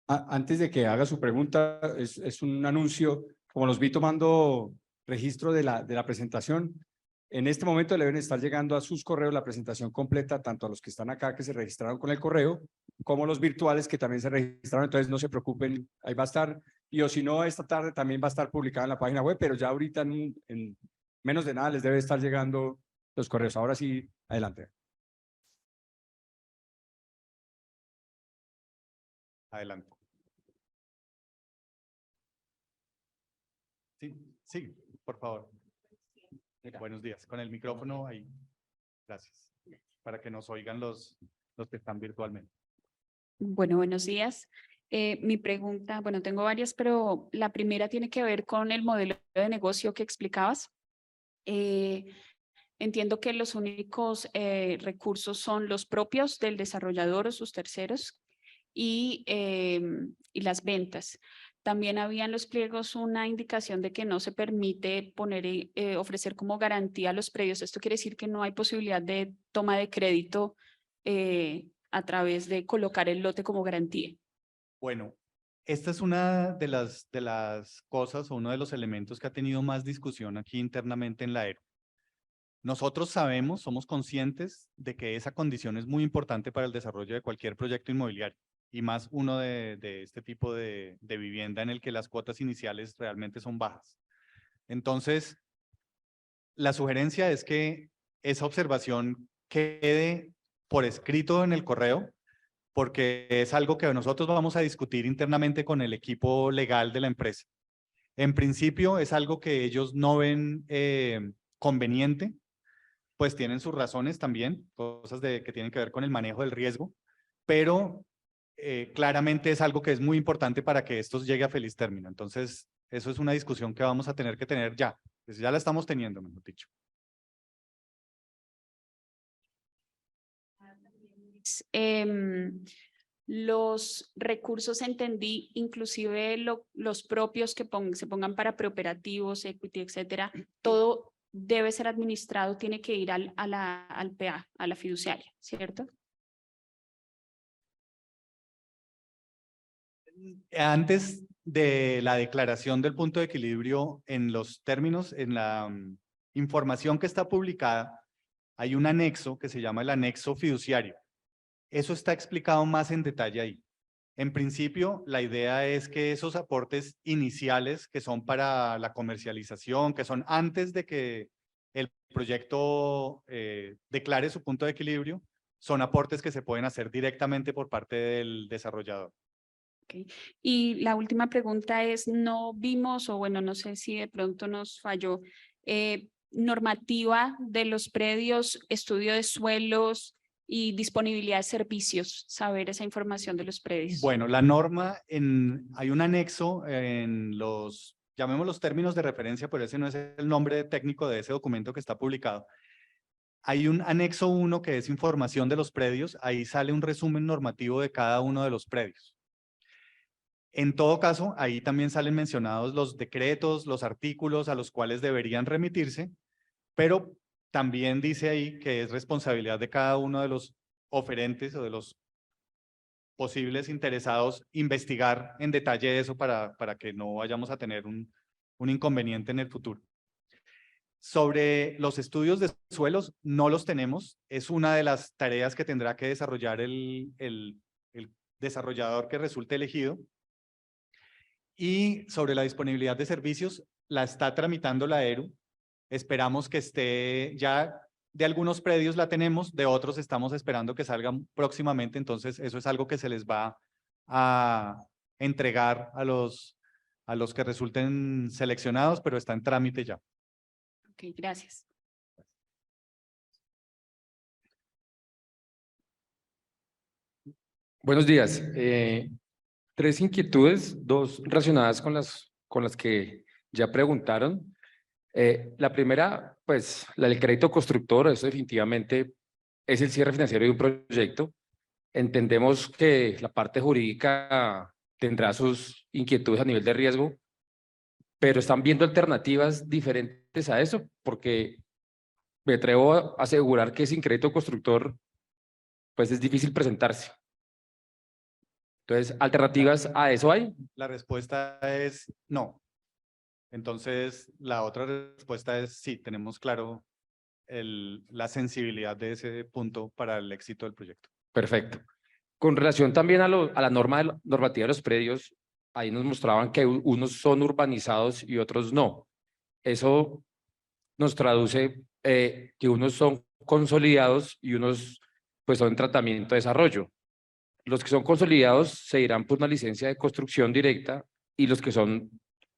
Speaker 1: Antes de que haga su pregunta, es un anuncio, como los vi tomando registro de la presentación, en este momento le deben estar llegando a sus correos la presentación completa, tanto a los que están acá que se registraron con el correo, como los virtuales que también se registraron, entonces no se preocupen, ahí va a estar, y o si no, esta tarde también va a estar publicada en la página web, pero ya ahorita en menos de nada les debe estar llegando los correos. Ahora sí, adelante.
Speaker 3: Adelante. Sí, por favor. Buenos días. Con el micrófono ahí. Gracias. Para que nos oigan los que están virtualmente.
Speaker 4: Bueno, buenos días. Mi pregunta, bueno, tengo varias, pero la primera tiene que ver con el modelo de negocio que explicabas. Entiendo que los únicos recursos son los propios del desarrollador o sus terceros y las ventas. También había en los pliegos una indicación de que no se permite ofrecer como garantía los predios. Esto quiere decir que no hay posibilidad de toma de crédito a través de colocar el lote como garantía.
Speaker 3: Bueno, esta es una de las cosas o uno de los elementos que ha tenido más discusión aquí internamente en la AERO. Nosotros sabemos, somos conscientes de que esa condición es muy importante para el desarrollo de cualquier proyecto inmobiliario, y más uno de este tipo de vivienda en el que las cuotas iniciales realmente son bajas. Entonces, la sugerencia es que esa observación quede por escrito en el correo, porque es algo que nosotros vamos a discutir internamente con el equipo legal de la empresa. En principio es algo que ellos no ven conveniente, pues tienen sus razones también, cosas que tienen que ver con el manejo del riesgo, pero claramente es algo que es muy importante para que esto llegue a feliz término. Entonces, eso es una discusión que vamos a tener que tener ya. Pues ya la estamos teniendo, mejor dicho.
Speaker 4: Los recursos, entendí, inclusive los propios que se pongan para preoperativos, equity, etcétera, todo debe ser administrado, tiene que ir al PA, a la fiduciaria, ¿cierto?
Speaker 3: Antes de la declaración del punto de equilibrio, en los términos, en la información que está publicada, hay un anexo que se llama el anexo fiduciario. Eso está explicado más en detalle ahí. En principio, la idea es que esos aportes iniciales que son para la comercialización, que son antes de que el proyecto declare su punto de equilibrio, son aportes que se pueden hacer directamente por parte del desarrollador.
Speaker 4: Okay. Y la última pregunta es, no vimos, o bueno, no sé si de pronto nos falló, normativa de los predios, estudio de suelos y disponibilidad de servicios, saber esa información de los predios.
Speaker 3: Bueno, la norma, hay un anexo en los, llamémoslos términos de referencia, pero ese no es el nombre técnico de ese documento que está publicado. Hay un anexo 1 que es información de los predios, ahí sale un resumen normativo de cada uno de los predios. En todo caso, ahí también salen mencionados los decretos, los artículos a los cuales deberían remitirse, pero también dice ahí que es responsabilidad de cada uno de los oferentes o de los posibles interesados investigar en detalle eso para que no vayamos a tener un inconveniente en el futuro. Sobre los estudios de suelos, no los tenemos. Es una de las tareas que tendrá que desarrollar el desarrollador que resulte elegido. Y sobre la disponibilidad de servicios, la está tramitando la ERU. Esperamos que esté ya, de algunos predios la tenemos, de otros estamos esperando que salgan próximamente, entonces eso es algo que se les va a entregar a los que resulten seleccionados, pero está en trámite ya.
Speaker 4: Ok, gracias.
Speaker 5: Buenos días. Tres inquietudes, dos relacionadas con las que ya preguntaron. La primera, pues, la del crédito constructor, eso definitivamente es el cierre financiero de un proyecto. Entendemos que la parte jurídica tendrá sus inquietudes a nivel de riesgo, pero están viendo alternativas diferentes a eso, porque me atrevo a asegurar que sin crédito constructor, pues es difícil presentarse. Entonces, alternativas a eso hay.
Speaker 3: La respuesta es no. Entonces, la otra respuesta es sí, tenemos claro la sensibilidad de ese punto para el éxito del proyecto.
Speaker 5: Perfecto. Con relación también a la normativa de los predios, ahí nos mostraban que unos son urbanizados y otros no. Eso nos traduce que unos son consolidados y unos pues son en tratamiento de desarrollo. Los que son consolidados se irán por una licencia de construcción directa y los que son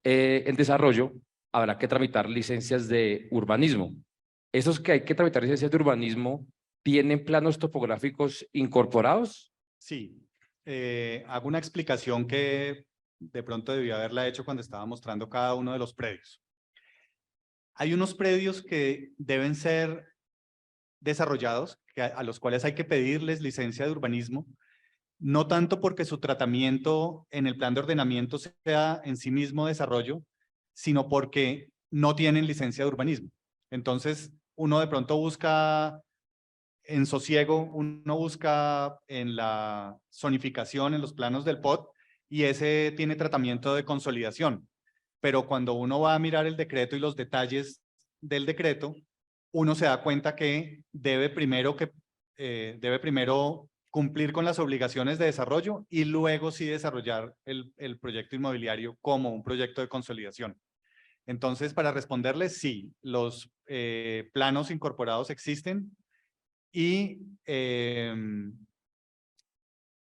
Speaker 5: en desarrollo habrá que tramitar licencias de urbanismo. Esos que hay que tramitar licencias de urbanismo, ¿tienen planos topográficos incorporados?
Speaker 3: Sí, hago una explicación que de pronto debí haberla hecho cuando estaba mostrando cada uno de los predios. Hay unos predios que deben ser desarrollados, a los cuales hay que pedirles licencia de urbanismo, no tanto porque su tratamiento en el plan de ordenamiento sea en sí mismo desarrollo, sino porque no tienen licencia de urbanismo. Entonces, uno de pronto busca en sosiego, uno busca en la zonificación, en los planos del POT, y ese tiene tratamiento de consolidación. Pero cuando uno va a mirar el decreto y los detalles del decreto, uno se da cuenta que debe primero cumplir con las obligaciones de desarrollo y luego sí desarrollar el proyecto inmobiliario como un proyecto de consolidación. Entonces, para responderles, sí, los planos incorporados existen y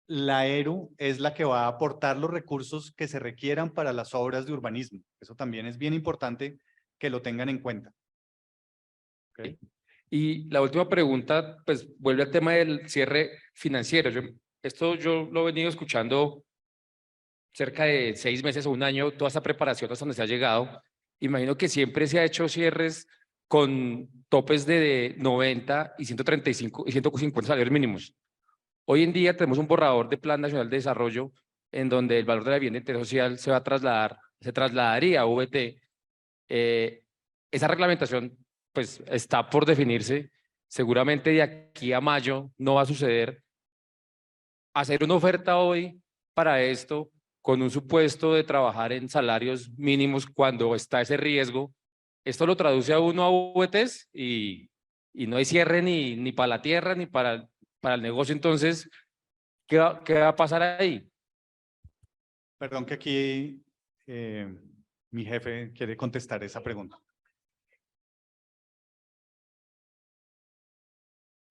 Speaker 3: la ERU es la que va a aportar los recursos que se requieran para las obras de urbanismo. Eso también es bien importante que lo tengan en cuenta. ¿Okay?
Speaker 5: Y la última pregunta, pues vuelve al tema del cierre financiero. Esto yo lo he venido escuchando cerca de 6 meses o un año, toda esta preparación hasta donde se ha llegado. Imagino que siempre se ha hecho cierres con topes de 90 y 135 y 150 salarios mínimos. Hoy en día tenemos un borrador de Plan Nacional de Desarrollo en donde el valor de la vivienda de interés social se va a trasladar, se trasladaría a VT. Esa reglamentación pues está por definirse. Seguramente de aquí a mayo no va a suceder. Hacer una oferta hoy para esto con un supuesto de trabajar en salarios mínimos cuando está ese riesgo, esto lo traduce a uno a VTs y no hay cierre ni para la tierra ni para el negocio. Entonces, ¿qué va a pasar ahí?
Speaker 3: Perdón que aquí mi jefe quiere contestar esa pregunta.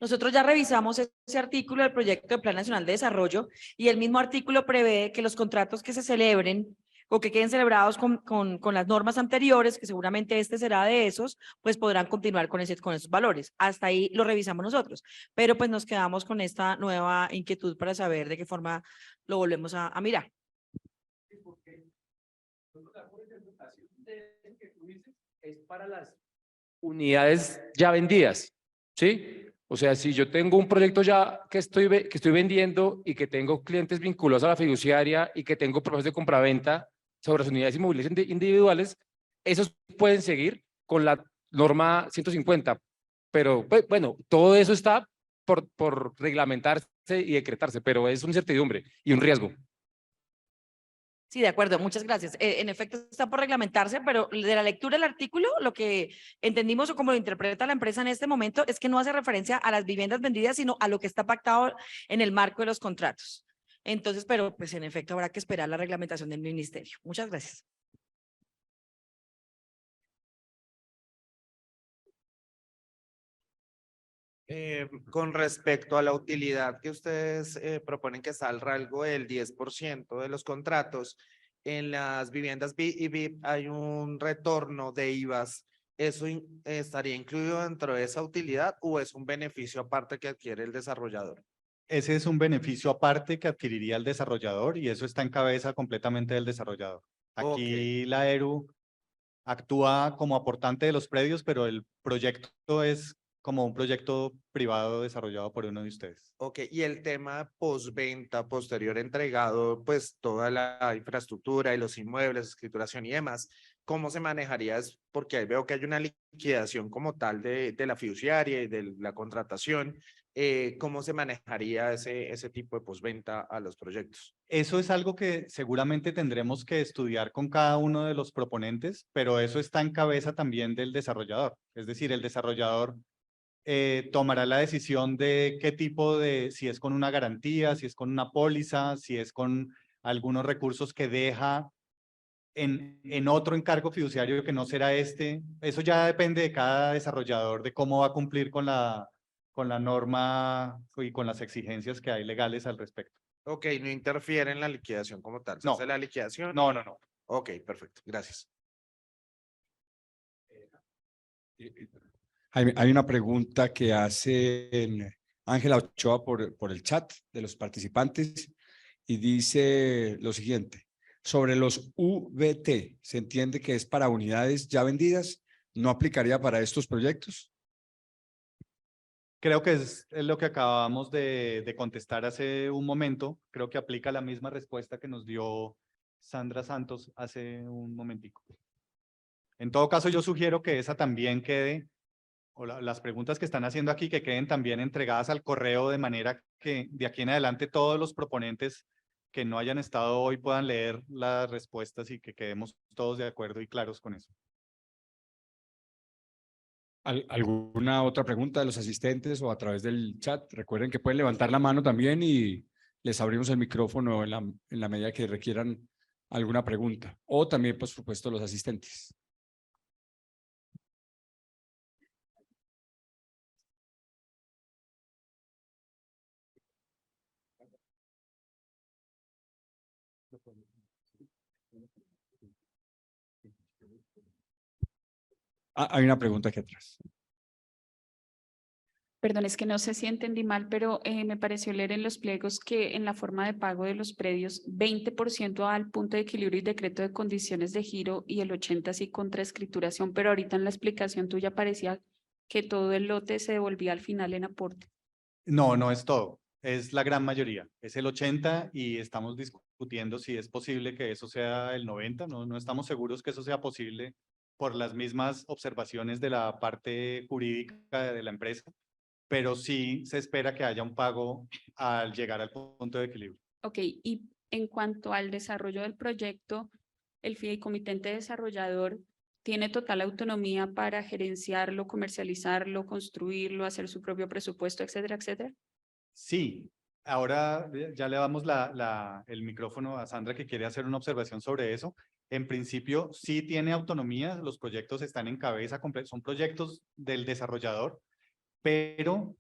Speaker 6: Nosotros ya revisamos ese artículo del Proyecto de Plan Nacional de Desarrollo y el mismo artículo prevé que los contratos que se celebren o que queden celebrados con las normas anteriores, que seguramente este será de esos, pues podrán continuar con esos valores. Hasta ahí lo revisamos nosotros, pero pues nos quedamos con esta nueva inquietud para saber de qué forma lo volvemos a mirar.
Speaker 5: Es para las unidades ya vendidas, ¿sí? O sea, si yo tengo un proyecto ya que estoy vendiendo y que tengo clientes vinculados a la fiduciaria y que tengo procesos de compraventa sobre las unidades inmobiliarias individuales, esos pueden seguir con la norma 150. Pero bueno, todo eso está por reglamentarse y decretarse, pero es una incertidumbre y un riesgo.
Speaker 6: Sí, de acuerdo, muchas gracias. En efecto, está por reglamentarse, pero de la lectura del artículo, lo que entendimos o como lo interpreta la empresa en este momento es que no hace referencia a las viviendas vendidas, sino a lo que está pactado en el marco de los contratos. Entonces, pero pues en efecto habrá que esperar la reglamentación del ministerio. Muchas gracias.
Speaker 7: Con respecto a la utilidad que ustedes proponen que salga algo del 10% de los contratos, en las viviendas B y BIP hay un retorno de IVAs. ¿Eso estaría incluido dentro de esa utilidad o es un beneficio aparte que adquiere el desarrollador?
Speaker 3: Ese es un beneficio aparte que adquiriría el desarrollador y eso está en cabeza completamente del desarrollador. Aquí la ERU actúa como aportante de los predios, pero el proyecto es como un proyecto privado desarrollado por uno de ustedes.
Speaker 7: Ok, y el tema postventa, posterior entregado, pues toda la infraestructura y los inmuebles, escrituración y demás, ¿cómo se manejaría? Porque ahí veo que hay una liquidación como tal de la fiduciaria y de la contratación. ¿Cómo se manejaría ese tipo de postventa a los proyectos?
Speaker 3: Eso es algo que seguramente tendremos que estudiar con cada uno de los proponentes, pero eso está en cabeza también del desarrollador. Es decir, el desarrollador tomará la decisión de qué tipo de, si es con una garantía, si es con una póliza, si es con algunos recursos que deja en otro encargo fiduciario que no será este. Eso ya depende de cada desarrollador, de cómo va a cumplir con la norma y con las exigencias que hay legales al respecto.
Speaker 7: Ok, no interfiere en la liquidación como tal. ¿Se
Speaker 3: No.
Speaker 7: hace la liquidación?
Speaker 3: No, no, no.
Speaker 7: Ok, perfecto. Gracias.
Speaker 1: Hay una pregunta que hace Ángela Ochoa por el chat de los participantes y dice lo siguiente: sobre los VT, ¿se entiende que es para unidades ya vendidas? ¿No aplicaría para estos proyectos?
Speaker 3: Creo que es lo que acabamos de contestar hace un momento. Creo que aplica la misma respuesta que nos dio Sandra Santos hace un momentico. En todo caso, yo sugiero que esa también quede, o las preguntas que están haciendo aquí, que queden también entregadas al correo, de manera que de aquí en adelante todos los proponentes que no hayan estado hoy puedan leer las respuestas y que quedemos todos de acuerdo y claros con eso.
Speaker 1: ¿Alguna otra pregunta de los asistentes o a través del chat? Recuerden que pueden levantar la mano también y les abrimos el micrófono en la medida que requieran alguna pregunta. O también, por supuesto, los asistentes. Hay una pregunta aquí atrás.
Speaker 4: Perdón, es que no sé si entendí mal, pero me pareció leer en los pliegos que en la forma de pago de los predios, 20% al punto de equilibrio y decreto de condiciones de giro y el 80% sí contra escrituración, pero ahorita en la explicación tuya parecía que todo el lote se devolvía al final en aporte.
Speaker 3: No, no es todo. Es la gran mayoría. Es el 80% y estamos discutiendo si es posible que eso sea el 90%. No estamos seguros que eso sea posible por las mismas observaciones de la parte jurídica de la empresa, pero sí se espera que haya un pago al llegar al punto de equilibrio.
Speaker 4: Ok, y en cuanto al desarrollo del proyecto, el fideicomitente desarrollador tiene total autonomía para gerenciarlo, comercializarlo, construirlo, hacer su propio presupuesto, etcétera, etcétera.
Speaker 3: Sí, ahora ya le damos el micrófono a Sandra, que quiere hacer una observación sobre eso. En principio, sí tiene autonomía, los proyectos están en cabeza, son proyectos del desarrollador, pero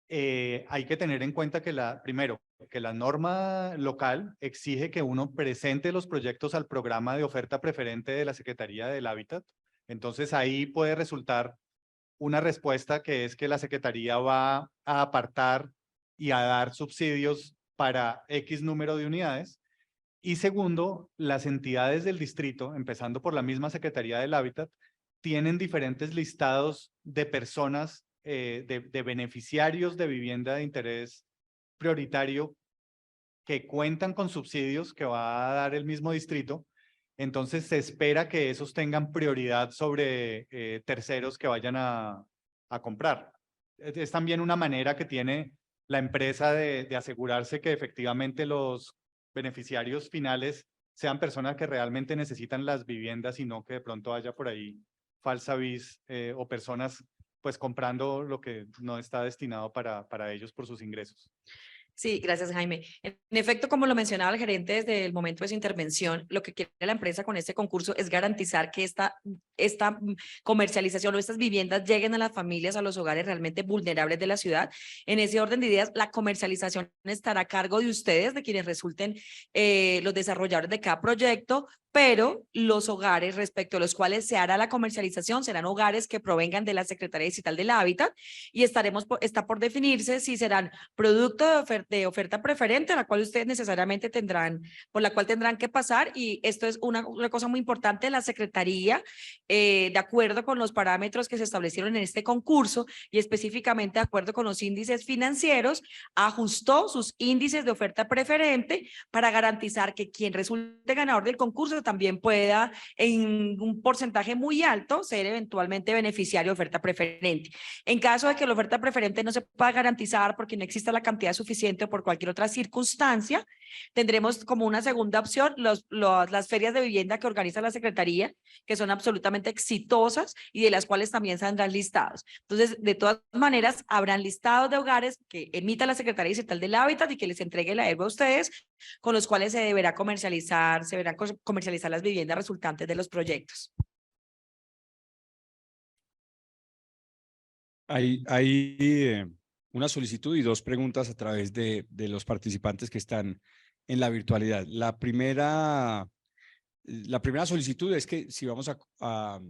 Speaker 3: hay que tener en cuenta que primero, que la norma local exige que uno presente los proyectos al programa de oferta preferente de la Secretaría del Hábitat. Entonces ahí puede resultar una respuesta, que es que la Secretaría va a apartar y a dar subsidios para X número de unidades. Y segundo, las entidades del distrito, empezando por la misma Secretaría del Hábitat, tienen diferentes listados de personas, de beneficiarios de vivienda de interés prioritario que cuentan con subsidios que va a dar el mismo distrito. Entonces se espera que esos tengan prioridad sobre terceros que vayan a comprar. Es también una manera que tiene la empresa de asegurarse que efectivamente los beneficiarios finales sean personas que realmente necesitan las viviendas y no que de pronto haya por ahí falsa vis o personas pues comprando lo que no está destinado para ellos por sus ingresos.
Speaker 6: Sí, gracias, Jaime. En efecto, como lo mencionaba el gerente desde el momento de su intervención, lo que quiere la empresa con este concurso es garantizar que esta comercialización o estas viviendas lleguen a las familias, a los hogares realmente vulnerables de la ciudad. En ese orden de ideas, la comercialización estará a cargo de ustedes, de quienes resulten los desarrolladores de cada proyecto, pero los hogares respecto a los cuales se hará la comercialización serán hogares que provengan de la Secretaría Distrital del Hábitat y está por definirse si serán producto de oferta de oferta preferente, la cual ustedes necesariamente por la cual tendrán que pasar, y esto es una cosa muy importante, la Secretaría, de acuerdo con los parámetros que se establecieron en este concurso y específicamente de acuerdo con los índices financieros, ajustó sus índices de oferta preferente para garantizar que quien resulte ganador del concurso también pueda en un porcentaje muy alto ser eventualmente beneficiario de oferta preferente. En caso de que la oferta preferente no se pueda garantizar porque no exista la cantidad suficiente o por cualquier otra circunstancia, tendremos como una segunda opción las ferias de vivienda que organiza la Secretaría, que son absolutamente exitosas y de las cuales también saldrán listados. Entonces, de todas maneras, habrán listados de hogares que emita la Secretaría Distrital del Hábitat y que les entregue la ERBA a ustedes, con los cuales se verán comercializar las viviendas resultantes de los proyectos.
Speaker 1: Hay una solicitud y dos preguntas a través de los participantes que están en la virtualidad. La primera solicitud es que si vamos a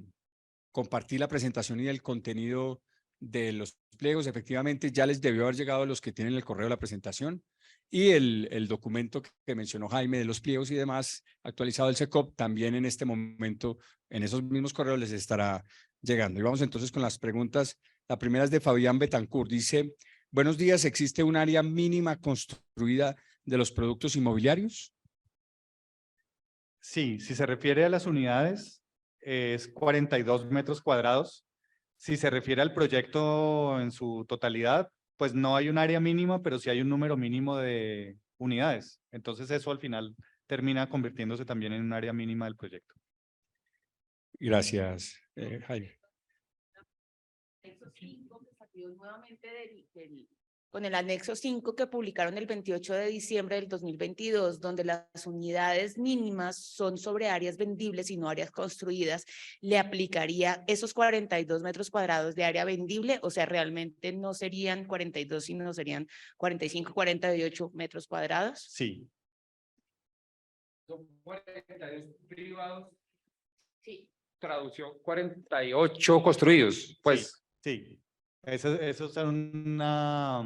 Speaker 1: compartir la presentación y el contenido de los pliegos, efectivamente ya les debió haber llegado a los que tienen el correo de la presentación, y el documento que mencionó Jaime de los pliegos y demás actualizado del SECOP también en este momento en esos mismos correos les estará llegando. Y vamos entonces con las preguntas. La primera es de Fabián Betancourt. Dice: buenos días, ¿existe un área mínima construida de los productos inmobiliarios?
Speaker 3: Sí, si se refiere a las unidades, es 42 metros cuadrados. Si se refiere al proyecto en su totalidad, pues no hay un área mínima, pero sí hay un número mínimo de unidades. Entonces eso al final termina convirtiéndose también en un área mínima del proyecto.
Speaker 1: Gracias, Jaime.
Speaker 8: Con el anexo 5 que publicaron el 28 de diciembre del 2022, donde las unidades mínimas son sobre áreas vendibles y no áreas construidas, ¿le aplicaría esos 42 metros cuadrados de área vendible? O sea, realmente no serían 42, sino serían 45, 48 metros cuadrados.
Speaker 3: Sí.
Speaker 5: Son 42 privados.
Speaker 8: Sí.
Speaker 5: Traducción 48 construidos, pues.
Speaker 3: Sí. Eso es una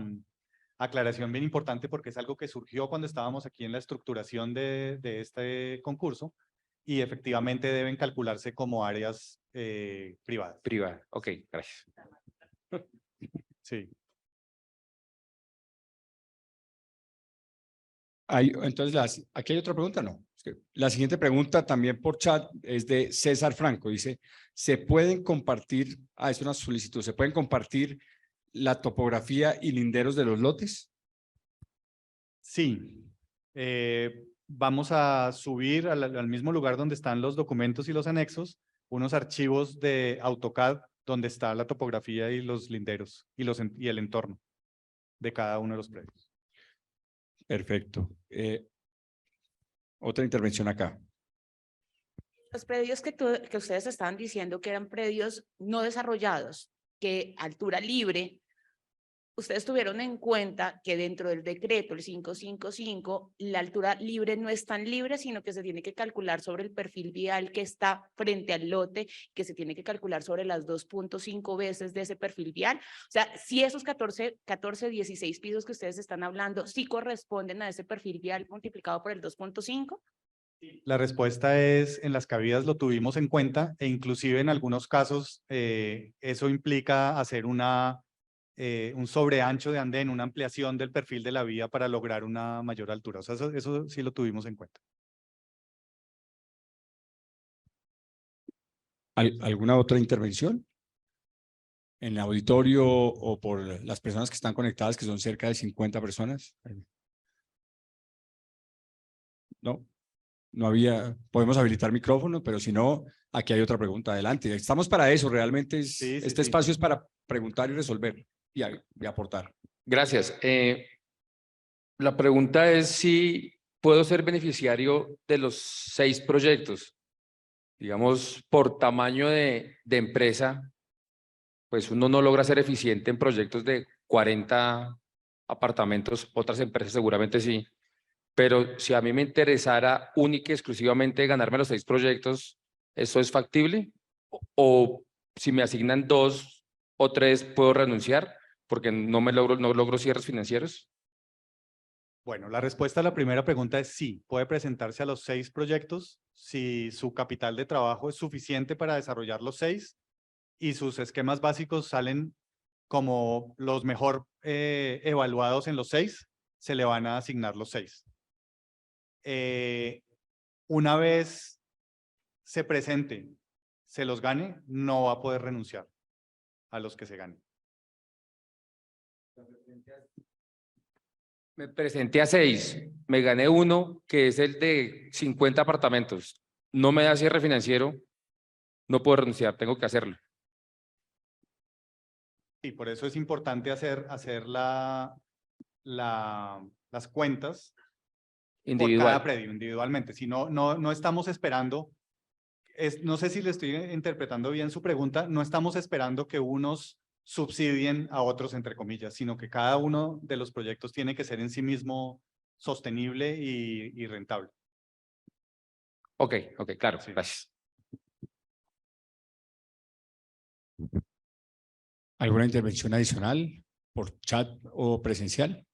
Speaker 3: aclaración bien importante porque es algo que surgió cuando estábamos aquí en la estructuración de este concurso y efectivamente deben calcularse como áreas privadas.
Speaker 5: Privada, ok, gracias.
Speaker 3: Sí.
Speaker 1: Entonces, ¿aquí hay otra pregunta? No. La siguiente pregunta también por chat es de César Franco. Dice: ¿se pueden compartir, es una solicitud, ¿se pueden compartir la topografía y linderos de los lotes?
Speaker 3: Sí. Vamos a subir al mismo lugar donde están los documentos y los anexos, unos archivos de AutoCAD donde está la topografía y los linderos y el entorno de cada uno de los predios.
Speaker 1: Perfecto. Otra intervención acá.
Speaker 8: Los predios que ustedes estaban diciendo que eran predios no desarrollados, que altura libre, ustedes tuvieron en cuenta que dentro del decreto, el 555, la altura libre no es tan libre, sino que se tiene que calcular sobre el perfil vial que está frente al lote, que se tiene que calcular sobre las 2.5 veces de ese perfil vial. O sea, si esos 14, 16 pisos que ustedes están hablando, sí corresponden a ese perfil vial multiplicado por el 2.5.
Speaker 3: La respuesta es: en las cabidas lo tuvimos en cuenta e inclusive en algunos casos eso implica hacer un sobreancho de andén, una ampliación del perfil de la vía para lograr una mayor altura. O sea, eso sí lo tuvimos en cuenta.
Speaker 1: ¿Alguna otra intervención? ¿En el auditorio o por las personas que están conectadas, que son cerca de 50 personas? No. No había, podemos habilitar micrófono, pero si no, aquí hay otra pregunta. Adelante. Estamos para eso, realmente este espacio es para preguntar y resolver y aportar.
Speaker 5: Gracias. La pregunta es si puedo ser beneficiario de los 6 proyectos. Digamos, por tamaño de empresa, pues uno no logra ser eficiente en proyectos de 40 apartamentos, otras empresas seguramente sí. Pero si a mí me interesara única y exclusivamente ganarme los 6 proyectos, ¿eso es factible? O si me asignan 2 o 3, ¿puedo renunciar porque no logro cierres financieros?
Speaker 3: Bueno, la respuesta a la primera pregunta es sí, puede presentarse a los 6 proyectos si su capital de trabajo es suficiente para desarrollar los 6 y sus esquemas básicos salen como los mejor evaluados en los 6, se le van a asignar los 6. Una vez se presente, se los gane, no va a poder renunciar a los que se ganen.
Speaker 5: Me presenté a 6, me gané uno que es el de 50 apartamentos. No me da cierre financiero, no puedo renunciar, tengo que hacerlo.
Speaker 3: Y por eso es importante hacer las cuentas por
Speaker 5: Individual.
Speaker 3: cada predio individualmente. Si no estamos esperando, no sé si le estoy interpretando bien su pregunta, no estamos esperando que unos subsidien a otros, entre comillas, sino que cada uno de los proyectos tiene que ser en sí mismo sostenible y rentable.
Speaker 5: Ok, claro,
Speaker 3: Sí.
Speaker 5: gracias.
Speaker 1: ¿Alguna intervención adicional por chat o presencial?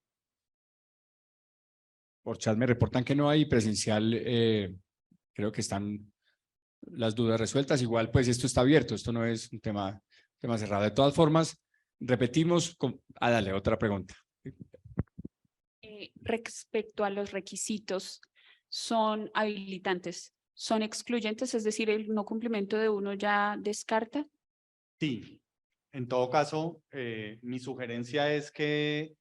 Speaker 1: Por chat me reportan que no hay, presencial creo que están las dudas resueltas. Igual pues esto está abierto, esto no es un tema cerrado. De todas formas, repetimos, dale, otra pregunta.
Speaker 4: Respecto a los requisitos, ¿son habilitantes? ¿Son excluyentes? Es decir, el no cumplimiento de uno ya descarta.
Speaker 3: Sí, en todo caso, mi sugerencia es que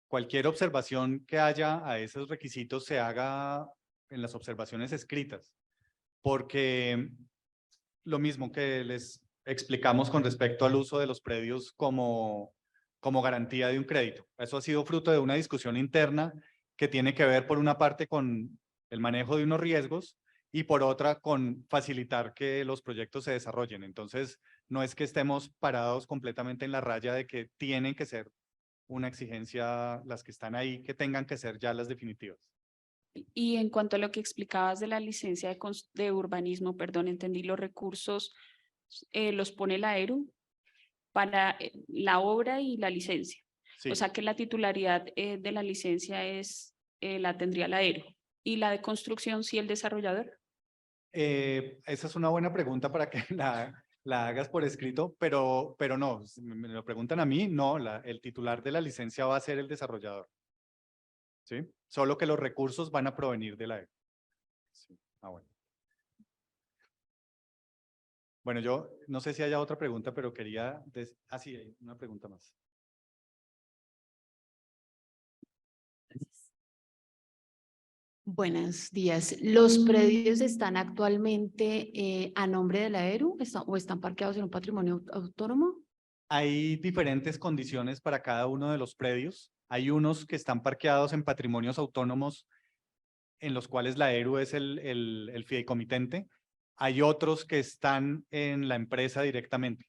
Speaker 3: cualquier observación que haya a esos requisitos se haga en las observaciones escritas, porque lo mismo que les explicamos con respecto al uso de los predios como garantía de un crédito. Eso ha sido fruto de una discusión interna que tiene que ver por una parte con el manejo de unos riesgos y por otra con facilitar que los proyectos se desarrollen. Entonces, no es que estemos parados completamente en la raya de que tienen que ser una exigencia las que están ahí, que tengan que ser ya las definitivas.
Speaker 4: Y en cuanto a lo que explicabas de la licencia de urbanismo, perdón, entendí, los recursos los pone la ERU para la obra y la licencia.
Speaker 3: Sí.
Speaker 4: O sea que la titularidad de la licencia la tendría la ERU. ¿Y la de construcción sí el desarrollador?
Speaker 3: Esa es una buena pregunta para que la hagas por escrito, pero no, si me lo preguntan a mí, no, el titular de la licencia va a ser el desarrollador. ¿Sí? Solo que los recursos van a provenir de la ERU. Sí. Bueno. Bueno, yo no sé si haya otra pregunta, pero quería... sí, hay una pregunta más.
Speaker 9: Buenos días. ¿Los predios están actualmente a nombre de la ERU o están parqueados en un patrimonio autónomo?
Speaker 3: Hay diferentes condiciones para cada uno de los predios. Hay unos que están parqueados en patrimonios autónomos en los cuales la ERU es el fideicomitente. Hay otros que están en la empresa directamente.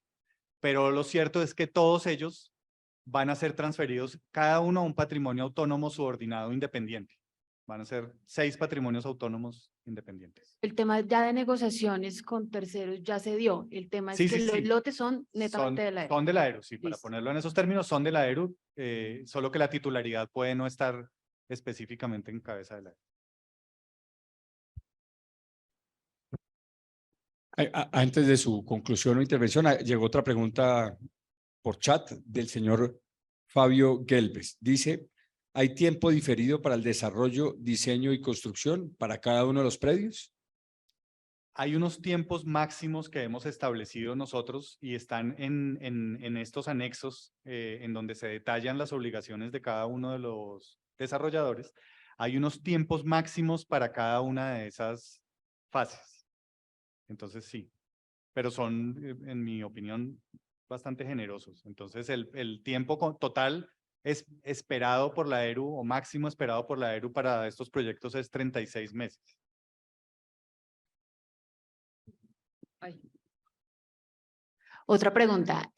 Speaker 3: Pero lo cierto es que todos ellos van a ser transferidos cada uno a un patrimonio autónomo subordinado independiente. Van a ser 6 patrimonios autónomos independientes.
Speaker 9: El tema ya de negociaciones con terceros ya se dio. El tema
Speaker 3: Sí,
Speaker 9: es que
Speaker 3: sí,
Speaker 9: los
Speaker 3: sí.
Speaker 9: lotes son netamente de la ERU.
Speaker 3: Son de la ERU, sí, para
Speaker 9: Listo.
Speaker 3: ponerlo en esos términos, son de la ERU, solo que la titularidad puede no estar específicamente en cabeza de la ERU.
Speaker 1: Antes de su conclusión o intervención, llegó otra pregunta por chat del señor Fabio Gelbes. Dice, ¿hay tiempo diferido para el desarrollo, diseño y construcción para cada uno de los predios?
Speaker 3: Hay unos tiempos máximos que hemos establecido nosotros y están en estos anexos en donde se detallan las obligaciones de cada uno de los desarrolladores. Hay unos tiempos máximos para cada una de esas fases. Entonces sí, pero son, en mi opinión, bastante generosos. Entonces el tiempo total es esperado por la ERU o máximo esperado por la ERU para estos proyectos es 36 meses.
Speaker 9: Otra pregunta,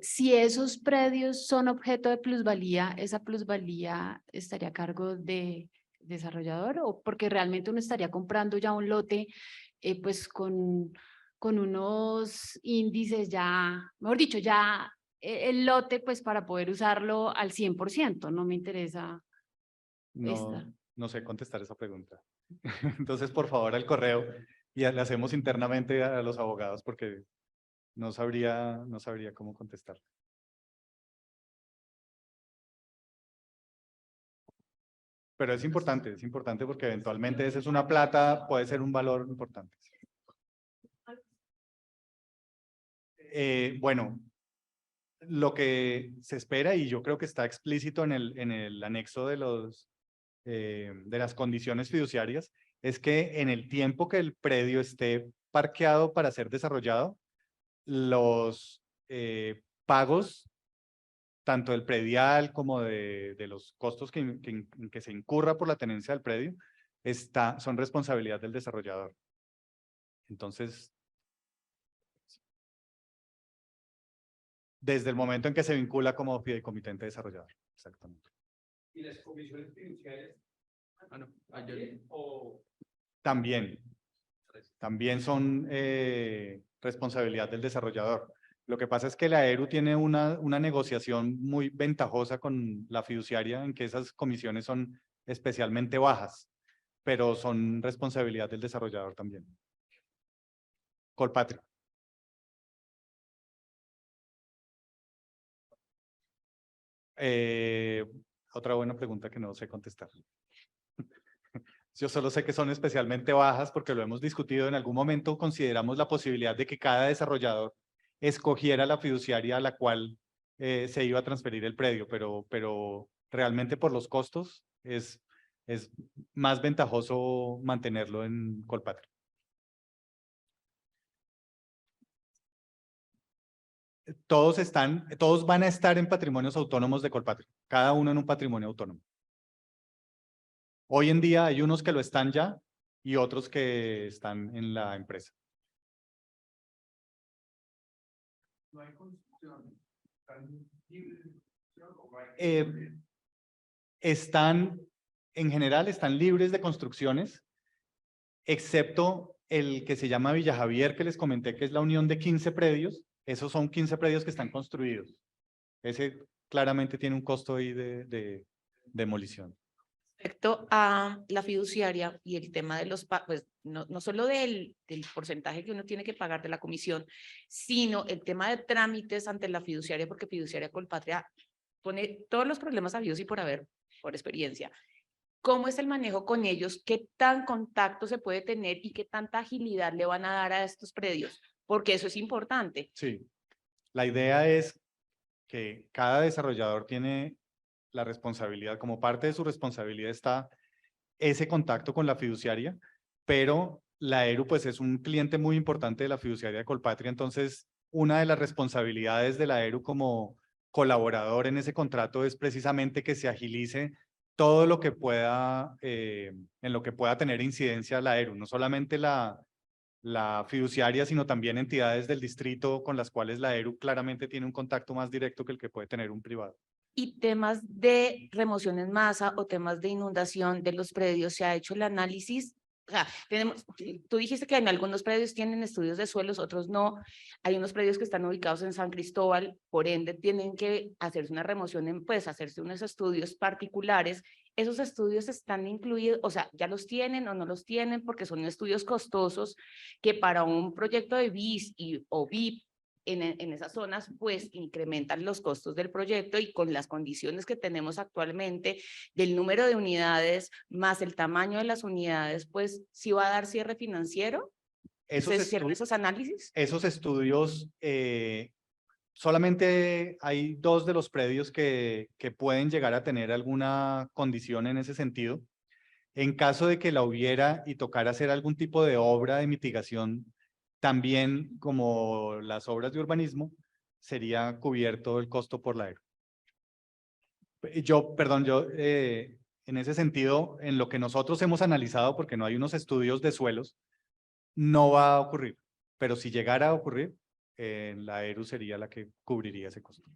Speaker 9: si esos predios son objeto de plusvalía, ¿esa plusvalía estaría a cargo de desarrollador o porque realmente uno estaría comprando ya un lote pues con unos índices ya, mejor dicho, ya el lote pues para poder usarlo al 100%, no me interesa
Speaker 3: No, no sé contestar esa pregunta. Entonces, por favor, al correo y le hacemos internamente a los abogados porque no sabría cómo contestar. Pero es importante porque eventualmente esa es una plata, puede ser un valor importante. Bueno, lo que se espera, y yo creo que está explícito en el anexo de las condiciones fiduciarias, es que en el tiempo que el predio esté parqueado para ser desarrollado, los pagos, tanto del predial como de los costos que se incurra por la tenencia del predio, son responsabilidad del desarrollador. Entonces, desde el momento en que se vincula como fideicomitente desarrollador. Exactamente.
Speaker 5: ¿Y las comisiones fiduciarias?
Speaker 3: También son responsabilidad del desarrollador. Lo que pasa es que la ERU tiene una negociación muy ventajosa con la fiduciaria en que esas comisiones son especialmente bajas, pero son responsabilidad del desarrollador también. Colpatria. Otra buena pregunta que no sé contestar. Yo solo sé que son especialmente bajas porque lo hemos discutido. En algún momento consideramos la posibilidad de que cada desarrollador escogiera la fiduciaria a la cual se iba a transferir el predio, pero realmente por los costos es más ventajoso mantenerlo en Colpatria. Todos van a estar en patrimonios autónomos de Colpatria, cada uno en un patrimonio autónomo. Hoy en día hay unos que lo están ya y otros que están en la empresa. ¿No hay construcción? En general están libres de construcciones, excepto el que se llama Villa Javier, que les comenté que es la unión de 15 predios. Esos son 15 predios que están construidos. Ese claramente tiene un costo ahí de demolición.
Speaker 8: Respecto a la fiduciaria y el tema de los, pues no solo del porcentaje que uno tiene que pagar de la comisión, sino el tema de trámites ante la fiduciaria, porque Fiduciaria Colpatria pone todos los problemas habidos y por haber, por experiencia. ¿Cómo es el manejo con ellos? ¿Qué tan contacto se puede tener y qué tanta agilidad le van a dar a estos predios? Porque eso es importante.
Speaker 3: Sí, la idea es que cada desarrollador tiene la responsabilidad, como parte de su responsabilidad está ese contacto con la fiduciaria, pero la ERU pues es un cliente muy importante de la fiduciaria de Colpatria, entonces una de las responsabilidades de la ERU como colaborador en ese contrato es precisamente que se agilice todo lo que pueda, en lo que pueda tener incidencia la ERU, no solamente la fiduciaria, sino también entidades del distrito con las cuales la ERU claramente tiene un contacto más directo que el que puede tener un privado.
Speaker 8: Y temas de remoción en masa o temas de inundación de los predios, ¿se ha hecho el análisis? O sea, tú dijiste que en algunos predios tienen estudios de suelos, otros no. Hay unos predios que están ubicados en San Cristóbal, por ende tienen que hacerse una remoción, pues hacerse unos estudios particulares. ¿Esos estudios están incluidos, o sea, ya los tienen o no los tienen? Porque son estudios costosos que para un proyecto de BIS o BIP en esas zonas, pues incrementan los costos del proyecto y con las condiciones que tenemos actualmente del número de unidades más el tamaño de las unidades, pues sí va a dar cierre financiero. ¿Ustedes hicieron esos análisis?
Speaker 3: Esos estudios, solamente hay 2 de los predios que pueden llegar a tener alguna condición en ese sentido. En caso de que la hubiera y tocara hacer algún tipo de obra de mitigación, también como las obras de urbanismo, sería cubierto el costo por la ERU. En ese sentido, en lo que nosotros hemos analizado, porque no hay unos estudios de suelos, no va a ocurrir. Pero si llegara a ocurrir, la ERU sería la que cubriría ese costo.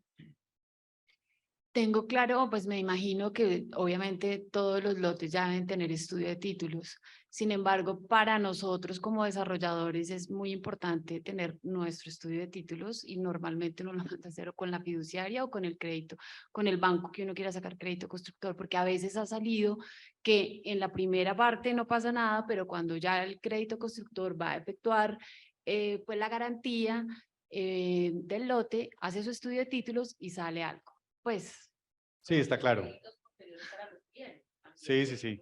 Speaker 9: Tengo claro, pues me imagino que obviamente todos los lotes ya deben tener estudio de títulos. Sin embargo, para nosotros como desarrolladores es muy importante tener nuestro estudio de títulos y normalmente uno lo manda a hacer o con la fiduciaria o con el crédito, con el banco que uno quiera sacar crédito constructor, porque a veces ha salido que en la primera parte no pasa nada, pero cuando ya el crédito constructor va a efectuar pues la garantía del lote, hace su estudio de títulos y sale algo. Pues.
Speaker 3: Sí, está claro. Sí, sí, sí.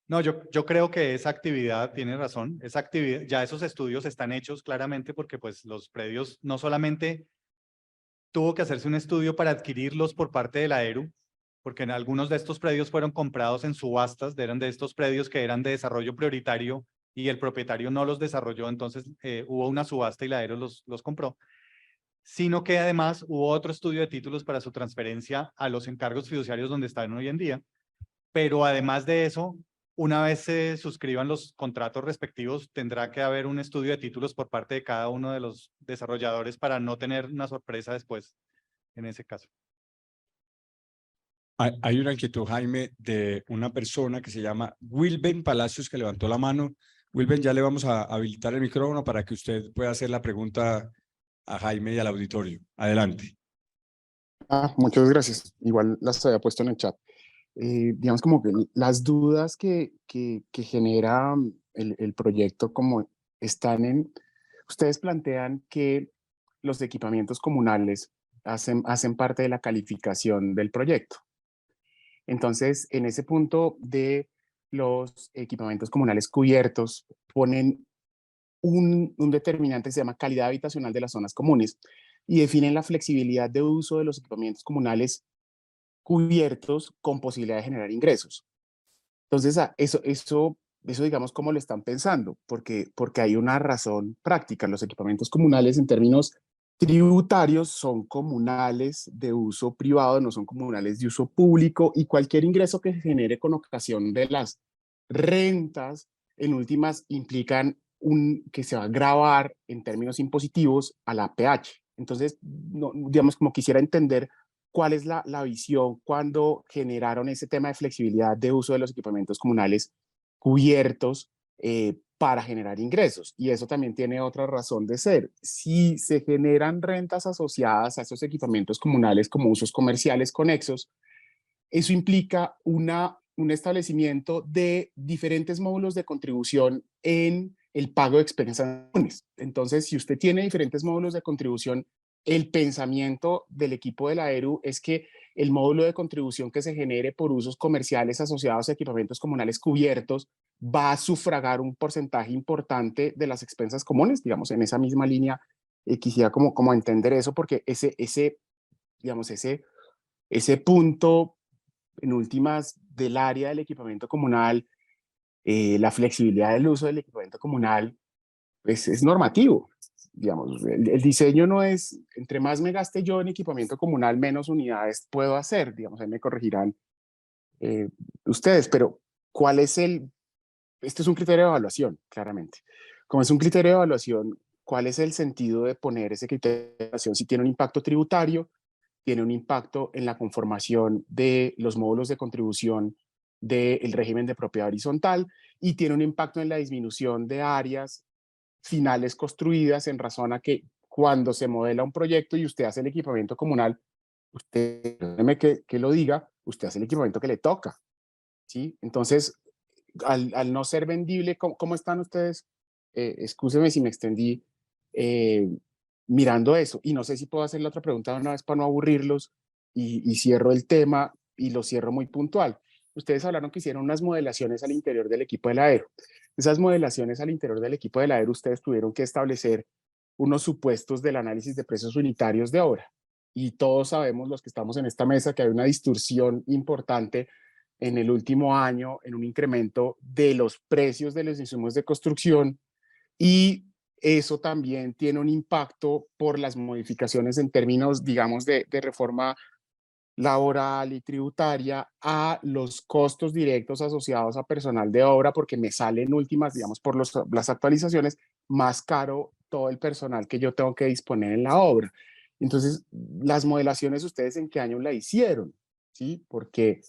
Speaker 3: No, yo creo que esa actividad, tiene razón, esa actividad, ya esos estudios están hechos claramente porque pues los predios no solamente tuvo que hacerse un estudio para adquirirlos por parte de la ERU, porque en algunos de estos predios fueron comprados en subastas, eran de estos predios que eran de desarrollo prioritario y el propietario no los desarrolló, entonces hubo una subasta y la ERU los compró, sino que además hubo otro estudio de títulos para su transferencia a los encargos fiduciarios donde están hoy en día. Pero además de eso, una vez se suscriban los contratos respectivos, tendrá que haber un estudio de títulos por parte de cada uno de los desarrolladores para no tener una sorpresa después en ese caso.
Speaker 1: Hay una inquietud, Jaime, de una persona que se llama Wilben Palacios, que levantó la mano. Wilben, ya le vamos a habilitar el micrófono para que usted pueda hacer la pregunta a Jaime y al auditorio. Adelante.
Speaker 10: Muchas gracias. Igual las había puesto en el chat. Digamos como que las dudas que genera el proyecto como están en... Ustedes plantean que los equipamientos comunales hacen parte de la calificación del proyecto. Entonces, en ese punto de los equipamientos comunales cubiertos, ponen un determinante que se llama calidad habitacional de las zonas comunes y definen la flexibilidad de uso de los equipamientos comunales cubiertos con posibilidad de generar ingresos. Entonces, eso digamos, ¿cómo lo están pensando? Porque hay una razón práctica. Los equipamientos comunales en términos tributarios son comunales de uso privado, no son comunales de uso público, y cualquier ingreso que se genere con ocasión de las rentas, en últimas, implican que se va a gravar en términos impositivos a la APH. Entonces, no, digamos, como quisiera entender cuál es la visión cuando generaron ese tema de flexibilidad de uso de los equipamientos comunales cubiertos para generar ingresos. Y eso también tiene otra razón de ser. Si se generan rentas asociadas a esos equipamientos comunales como usos comerciales conexos, eso implica un establecimiento de diferentes módulos de contribución en el pago de expensas comunes. Entonces, si usted tiene diferentes módulos de contribución, el pensamiento del equipo de la ERU es que el módulo de contribución que se genere por usos comerciales asociados a equipamientos comunales cubiertos va a sufragar un porcentaje importante de las expensas comunes. Digamos, en esa misma línea, quisiera como entender eso, porque ese punto, en últimas, del área del equipamiento comunal, la flexibilidad del uso del equipamiento comunal, es normativo. Digamos, el diseño no es, entre más me gaste yo en equipamiento comunal, menos unidades puedo hacer. Digamos, ahí me corregirán ustedes, pero ¿cuál es este es un criterio de evaluación, claramente. Como es un criterio de evaluación, ¿cuál es el sentido de poner ese criterio de evaluación si tiene un impacto tributario, tiene un impacto en la conformación de los módulos de contribución del régimen de propiedad horizontal y tiene un impacto en la disminución de áreas finales construidas en razón a que cuando se modela un proyecto y usted hace el equipamiento comunal, usted, déjeme que lo diga, usted hace el equipamiento que le toca, ¿sí? Entonces, al no ser vendible, ¿cómo están ustedes? Excúsenme si me extendí mirando eso. Y no sé si puedo hacer la otra pregunta una vez para no aburrirlos y cierro el tema y lo cierro muy puntual. Ustedes hablaron que hicieron unas modelaciones al interior del equipo de la ERU. Esas modelaciones al interior del equipo de la ERU, ustedes tuvieron que establecer unos supuestos del análisis de precios unitarios de obra. Y todos sabemos, los que estamos en esta mesa, que hay una distorsión importante en el último año en un incremento de los precios de los insumos de construcción, y eso también tiene un impacto por las modificaciones en términos, digamos, de reforma laboral y tributaria a los costos directos asociados a personal de obra, porque me salen últimas, digamos, por las actualizaciones, más caro todo el personal que yo tengo que disponer en la obra. Entonces, las modelaciones, ¿ustedes en qué año la hicieron? ¿sí? Porque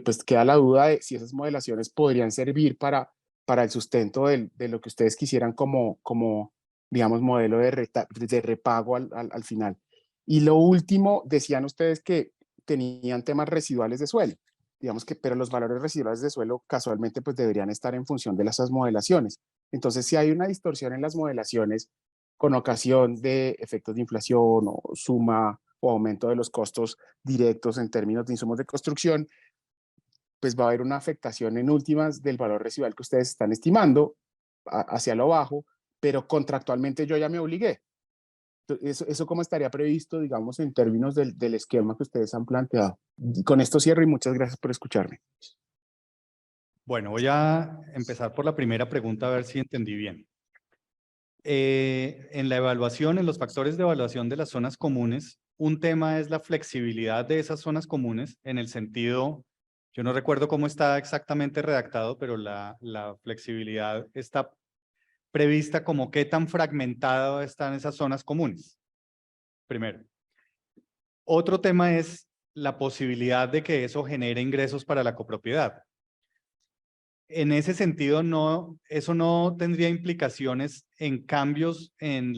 Speaker 10: pues queda la duda de si esas modelaciones podrían servir para el sustento de lo que ustedes quisieran como digamos, modelo de repago al final. Y lo último, decían ustedes que tenían temas residuales de suelo, digamos que, pero los valores residuales de suelo casualmente pues deberían estar en función de esas modelaciones. Entonces, si hay una distorsión en las modelaciones con ocasión de efectos de inflación o suma o aumento de los costos directos en términos de insumos de construcción, pues va a haber una afectación en últimas del valor residual que ustedes están estimando hacia lo bajo, pero contractualmente yo ya me obligué. Eso cómo estaría previsto, digamos, en términos del esquema que ustedes han planteado. Y con esto cierro y muchas gracias por escucharme.
Speaker 3: Bueno, voy a empezar por la primera pregunta a ver si entendí bien. En la evaluación, en los factores de evaluación de las zonas comunes, un tema es la flexibilidad de esas zonas comunes en el sentido, yo no recuerdo cómo está exactamente redactado, pero la flexibilidad está prevista como qué tan fragmentadas están esas zonas comunes. Primero. Otro tema es la posibilidad de que eso genere ingresos para la copropiedad. En ese sentido, eso no tendría implicaciones en cambios en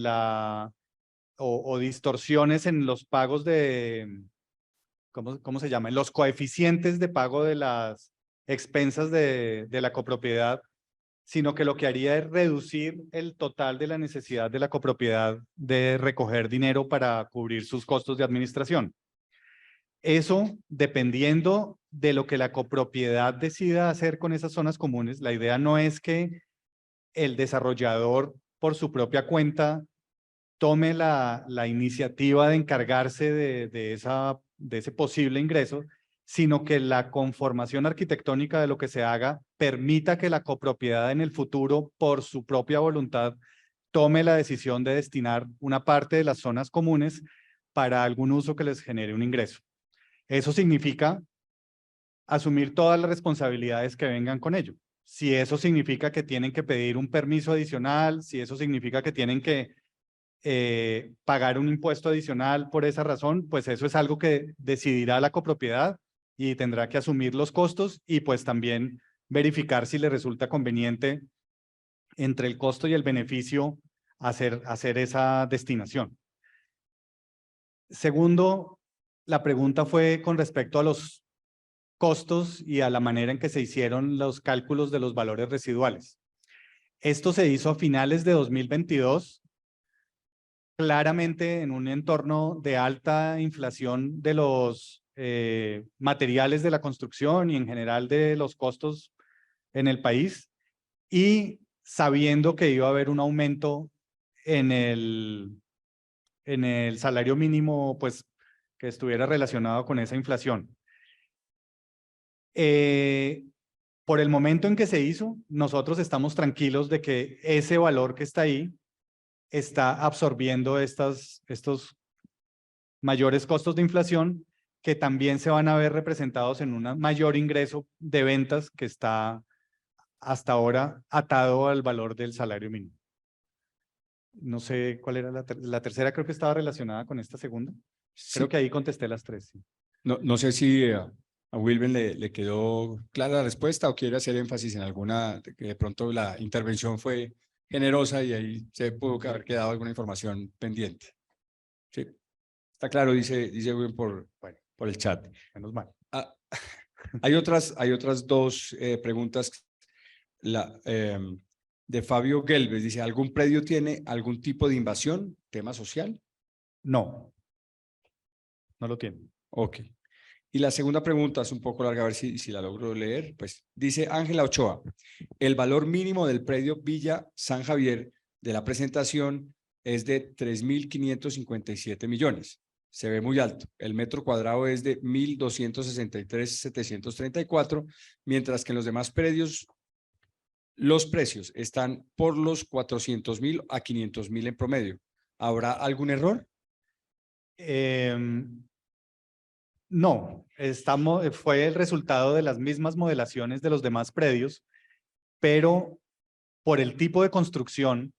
Speaker 3: o distorsiones en los pagos de, ¿cómo se llama? En los coeficientes de pago de las expensas de la copropiedad, sino que lo que haría es reducir el total de la necesidad de la copropiedad de recoger dinero para cubrir sus costos de administración. Eso, dependiendo de lo que la copropiedad decida hacer con esas zonas comunes, la idea no es que el desarrollador por su propia cuenta tome la iniciativa de encargarse de ese posible ingreso, sino que la conformación arquitectónica de lo que se haga permita que la copropiedad en el futuro, por su propia voluntad, tome la decisión de destinar una parte de las zonas comunes para algún uso que les genere un ingreso. Eso significa asumir todas las responsabilidades que vengan con ello. Si eso significa que tienen que pedir un permiso adicional, si eso significa que tienen que pagar un impuesto adicional por esa razón, pues eso es algo que decidirá la copropiedad y tendrá que asumir los costos y pues también verificar si le resulta conveniente entre el costo y el beneficio hacer esa destinación. Segundo, la pregunta fue con respecto a los costos y a la manera en que se hicieron los cálculos de los valores residuales. Esto se hizo a finales de 2022, claramente en un entorno de alta inflación de los materiales de la construcción y en general de los costos en el país, y sabiendo que iba a haber un aumento en el salario mínimo, pues que estuviera relacionado con esa inflación. Por el momento en que se hizo, nosotros estamos tranquilos de que ese valor que está ahí está absorbiendo estos mayores costos de inflación que también se van a ver representados en un mayor ingreso de ventas que está hasta ahora atado al valor del salario mínimo. No sé cuál era la tercera, creo que estaba relacionada con esta segunda. Creo que ahí contesté las tres. Sí.
Speaker 1: No sé si a Wilben le quedó clara la respuesta o quiere hacer énfasis en alguna, que de pronto la intervención fue generosa y ahí se pudo haber quedado alguna información pendiente. Sí, está claro, dice Wilben por el chat.
Speaker 3: Menos mal.
Speaker 1: Hay otras dos preguntas. De Fabio Gelbes dice, ¿algún predio tiene algún tipo de invasión, tema social?
Speaker 3: No, no lo tiene.
Speaker 1: Ok. Y la segunda pregunta es un poco larga, a ver si la logro leer. Pues dice Ángela Ochoa, el valor mínimo del predio Villa San Javier de la presentación es de 3.557 millones. Se ve muy alto. El metro cuadrado es de 1.263.734, mientras que en los demás predios los precios están por los 400.000 a 500.000 en promedio. ¿Habrá algún error?
Speaker 3: No, fue el resultado de las mismas modelaciones de los demás predios, pero por el tipo de construcción,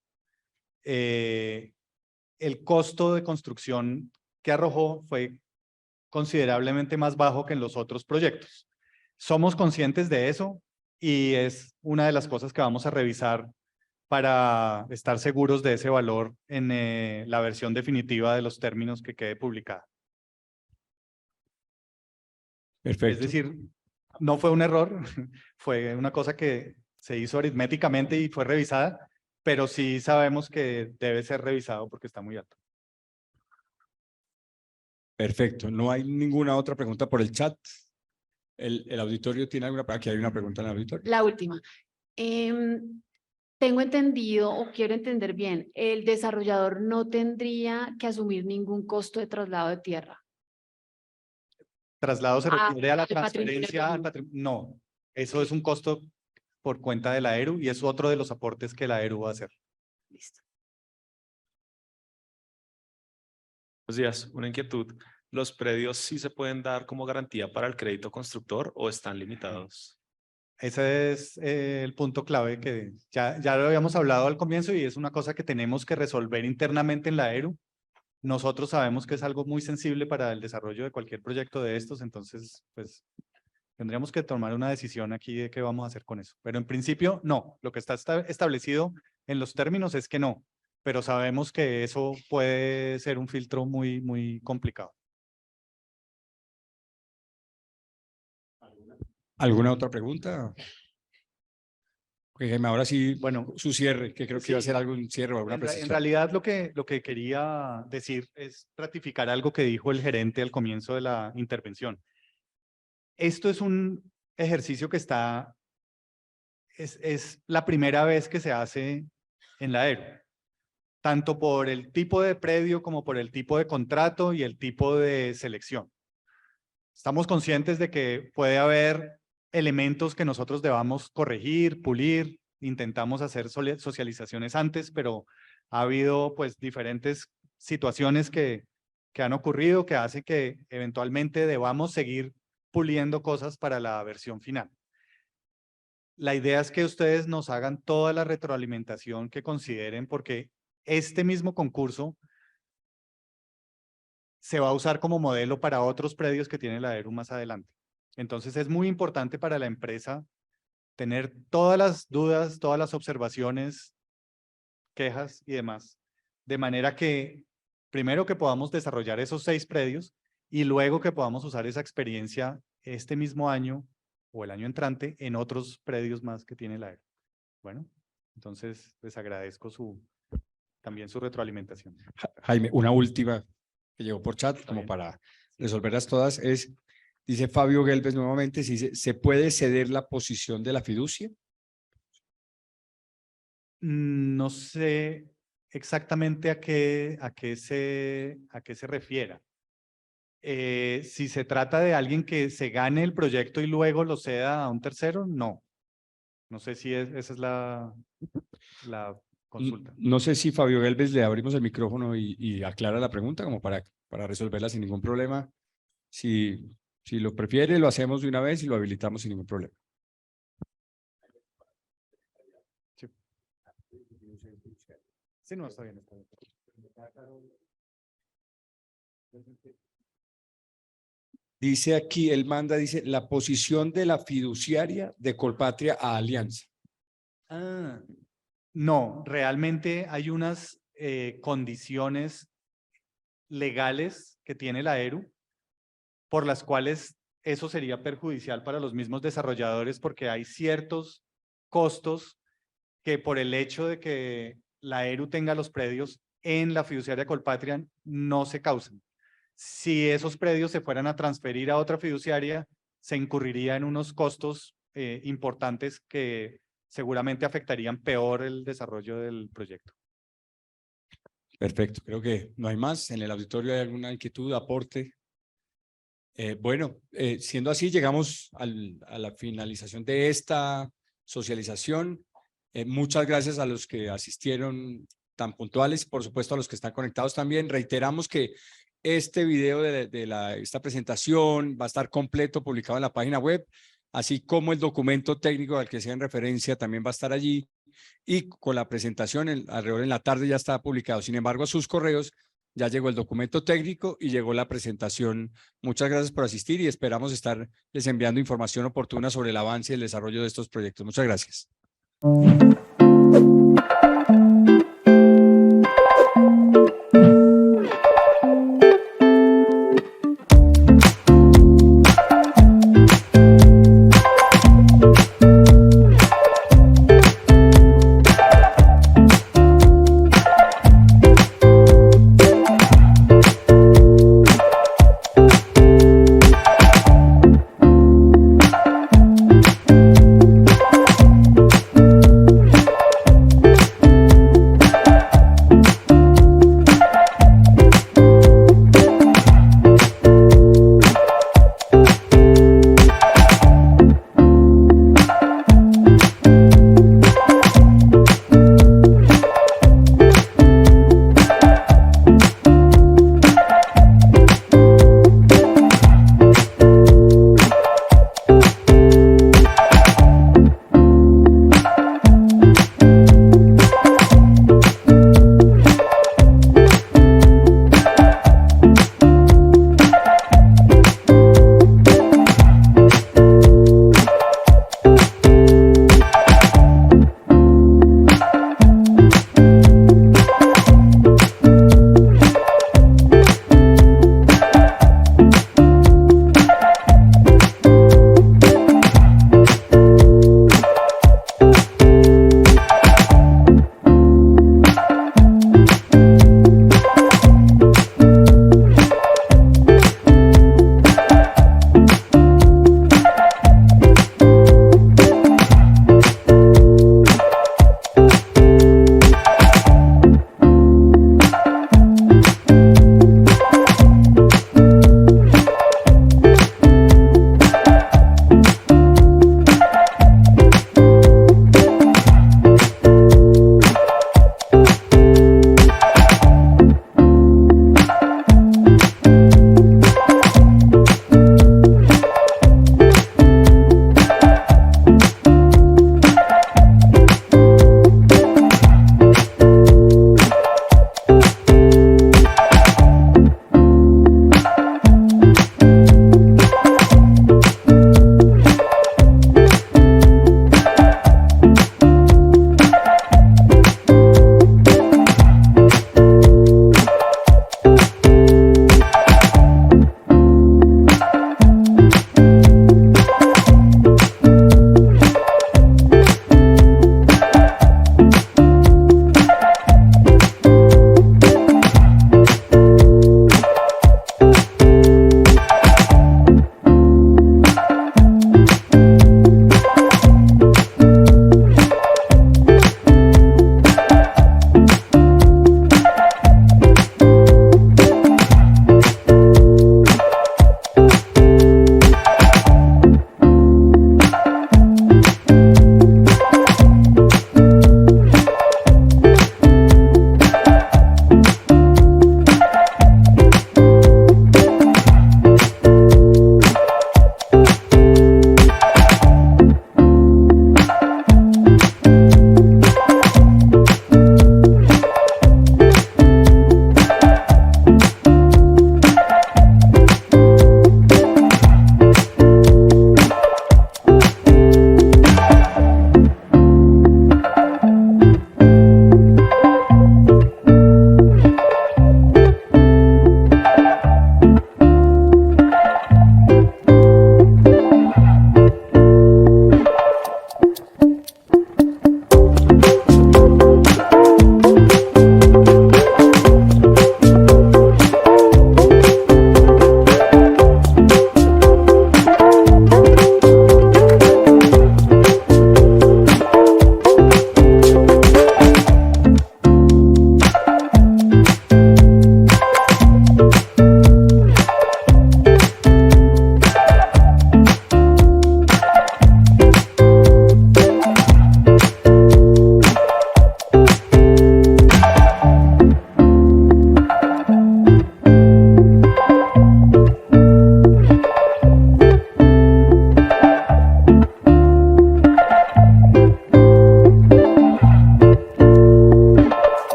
Speaker 3: el costo de construcción que arrojó fue considerablemente más bajo que en los otros proyectos. Somos conscientes de eso y es una de las cosas que vamos a revisar para estar seguros de ese valor en la versión definitiva de los términos que quede publicada.
Speaker 1: Perfecto.
Speaker 3: Es decir, no fue un error, fue una cosa que se hizo aritméticamente y fue revisada, pero sí sabemos que debe ser revisado porque está muy alto.
Speaker 1: Perfecto. No hay ninguna otra pregunta por el chat. ¿El auditorio tiene alguna? Aquí hay una pregunta en el auditorio.
Speaker 9: La última. Tengo entendido o quiero entender bien, el desarrollador no tendría que asumir ningún costo de traslado de tierra.
Speaker 3: ¿Traslado se refiere a la
Speaker 9: al patrimonio
Speaker 3: transferencia al No, eso es un costo por cuenta de la ERU y es otro de los aportes que la ERU va a hacer.
Speaker 9: Listo.
Speaker 11: Buenos días, una inquietud. ¿Los predios sí se pueden dar como garantía para el crédito constructor o están limitados?
Speaker 3: Ese es el punto clave que ya lo habíamos hablado al comienzo y es una cosa que tenemos que resolver internamente en la ERU. Nosotros sabemos que es algo muy sensible para el desarrollo de cualquier proyecto de estos, entonces pues tendríamos que tomar una decisión aquí de qué vamos a hacer con eso. Pero en principio no, lo que está establecido en los términos es que no, pero sabemos que eso puede ser un filtro muy complicado.
Speaker 1: ¿Alguna otra pregunta? Porque Jaime, ahora sí,
Speaker 3: Bueno,
Speaker 1: su cierre, que creo que iba a ser algún cierre o alguna
Speaker 3: En
Speaker 1: precisión.
Speaker 3: realidad lo que quería decir es ratificar algo que dijo el gerente al comienzo de la intervención. Esto es un ejercicio que es la primera vez que se hace en la ERU, tanto por el tipo de predio como por el tipo de contrato y el tipo de selección. Estamos conscientes de que puede haber elementos que nosotros debamos corregir, pulir, intentamos hacer socializaciones antes, pero ha habido pues diferentes situaciones que han ocurrido que hace que eventualmente debamos seguir puliendo cosas para la versión final. La idea es que ustedes nos hagan toda la retroalimentación que consideren porque este mismo concurso se va a usar como modelo para otros predios que tiene la ERU más adelante. Entonces es muy importante para la empresa tener todas las dudas, todas las observaciones, quejas y demás, de manera que primero que podamos desarrollar esos 6 predios y luego que podamos usar esa experiencia este mismo año o el año entrante en otros predios más que tiene la ERU. Bueno, entonces les agradezco también su retroalimentación.
Speaker 1: Jaime, una última que llegó por chat, como para resolverlas todas, dice Fabio Gelbes nuevamente, ¿se puede ceder la posición de la fiducia?
Speaker 3: No sé exactamente a qué se refiera. Si se trata de alguien que se gane el proyecto y luego lo ceda a un tercero, no. No sé si esa es la consulta.
Speaker 1: No sé si Fabio Gelbes le abrimos el micrófono y aclara la pregunta como para resolverla sin ningún problema. Si lo prefiere, lo hacemos de una vez y lo habilitamos sin ningún problema.
Speaker 3: Sí, no, está bien.
Speaker 1: Dice aquí, él manda, dice, la posición de la fiduciaria de Colpatria a Alianza.
Speaker 3: No, realmente hay unas condiciones legales que tiene la ERU por las cuales eso sería perjudicial para los mismos desarrolladores porque hay ciertos costos que por el hecho de que la ERU tenga los predios en la fiduciaria Colpatria no se causan. Si esos predios se fueran a transferir a otra fiduciaria, se incurriría en unos costos importantes que seguramente afectarían peor el desarrollo del proyecto.
Speaker 1: Perfecto, creo que no hay más. En el auditorio hay alguna inquietud, aporte. Bueno, siendo así, llegamos a la finalización de esta socialización. Muchas gracias a los que asistieron tan puntuales, por supuesto a los que están conectados también. Reiteramos que este video de esta presentación va a estar completo, publicado en la página web, así como el documento técnico al que se en referencia también va a estar allí y con la presentación alrededor en la tarde ya está publicado. Sin embargo, sus correos ya llegó el documento técnico y llegó la presentación. Muchas gracias por asistir y esperamos estar les enviando información oportuna sobre el avance y el desarrollo de estos proyectos. Muchas gracias.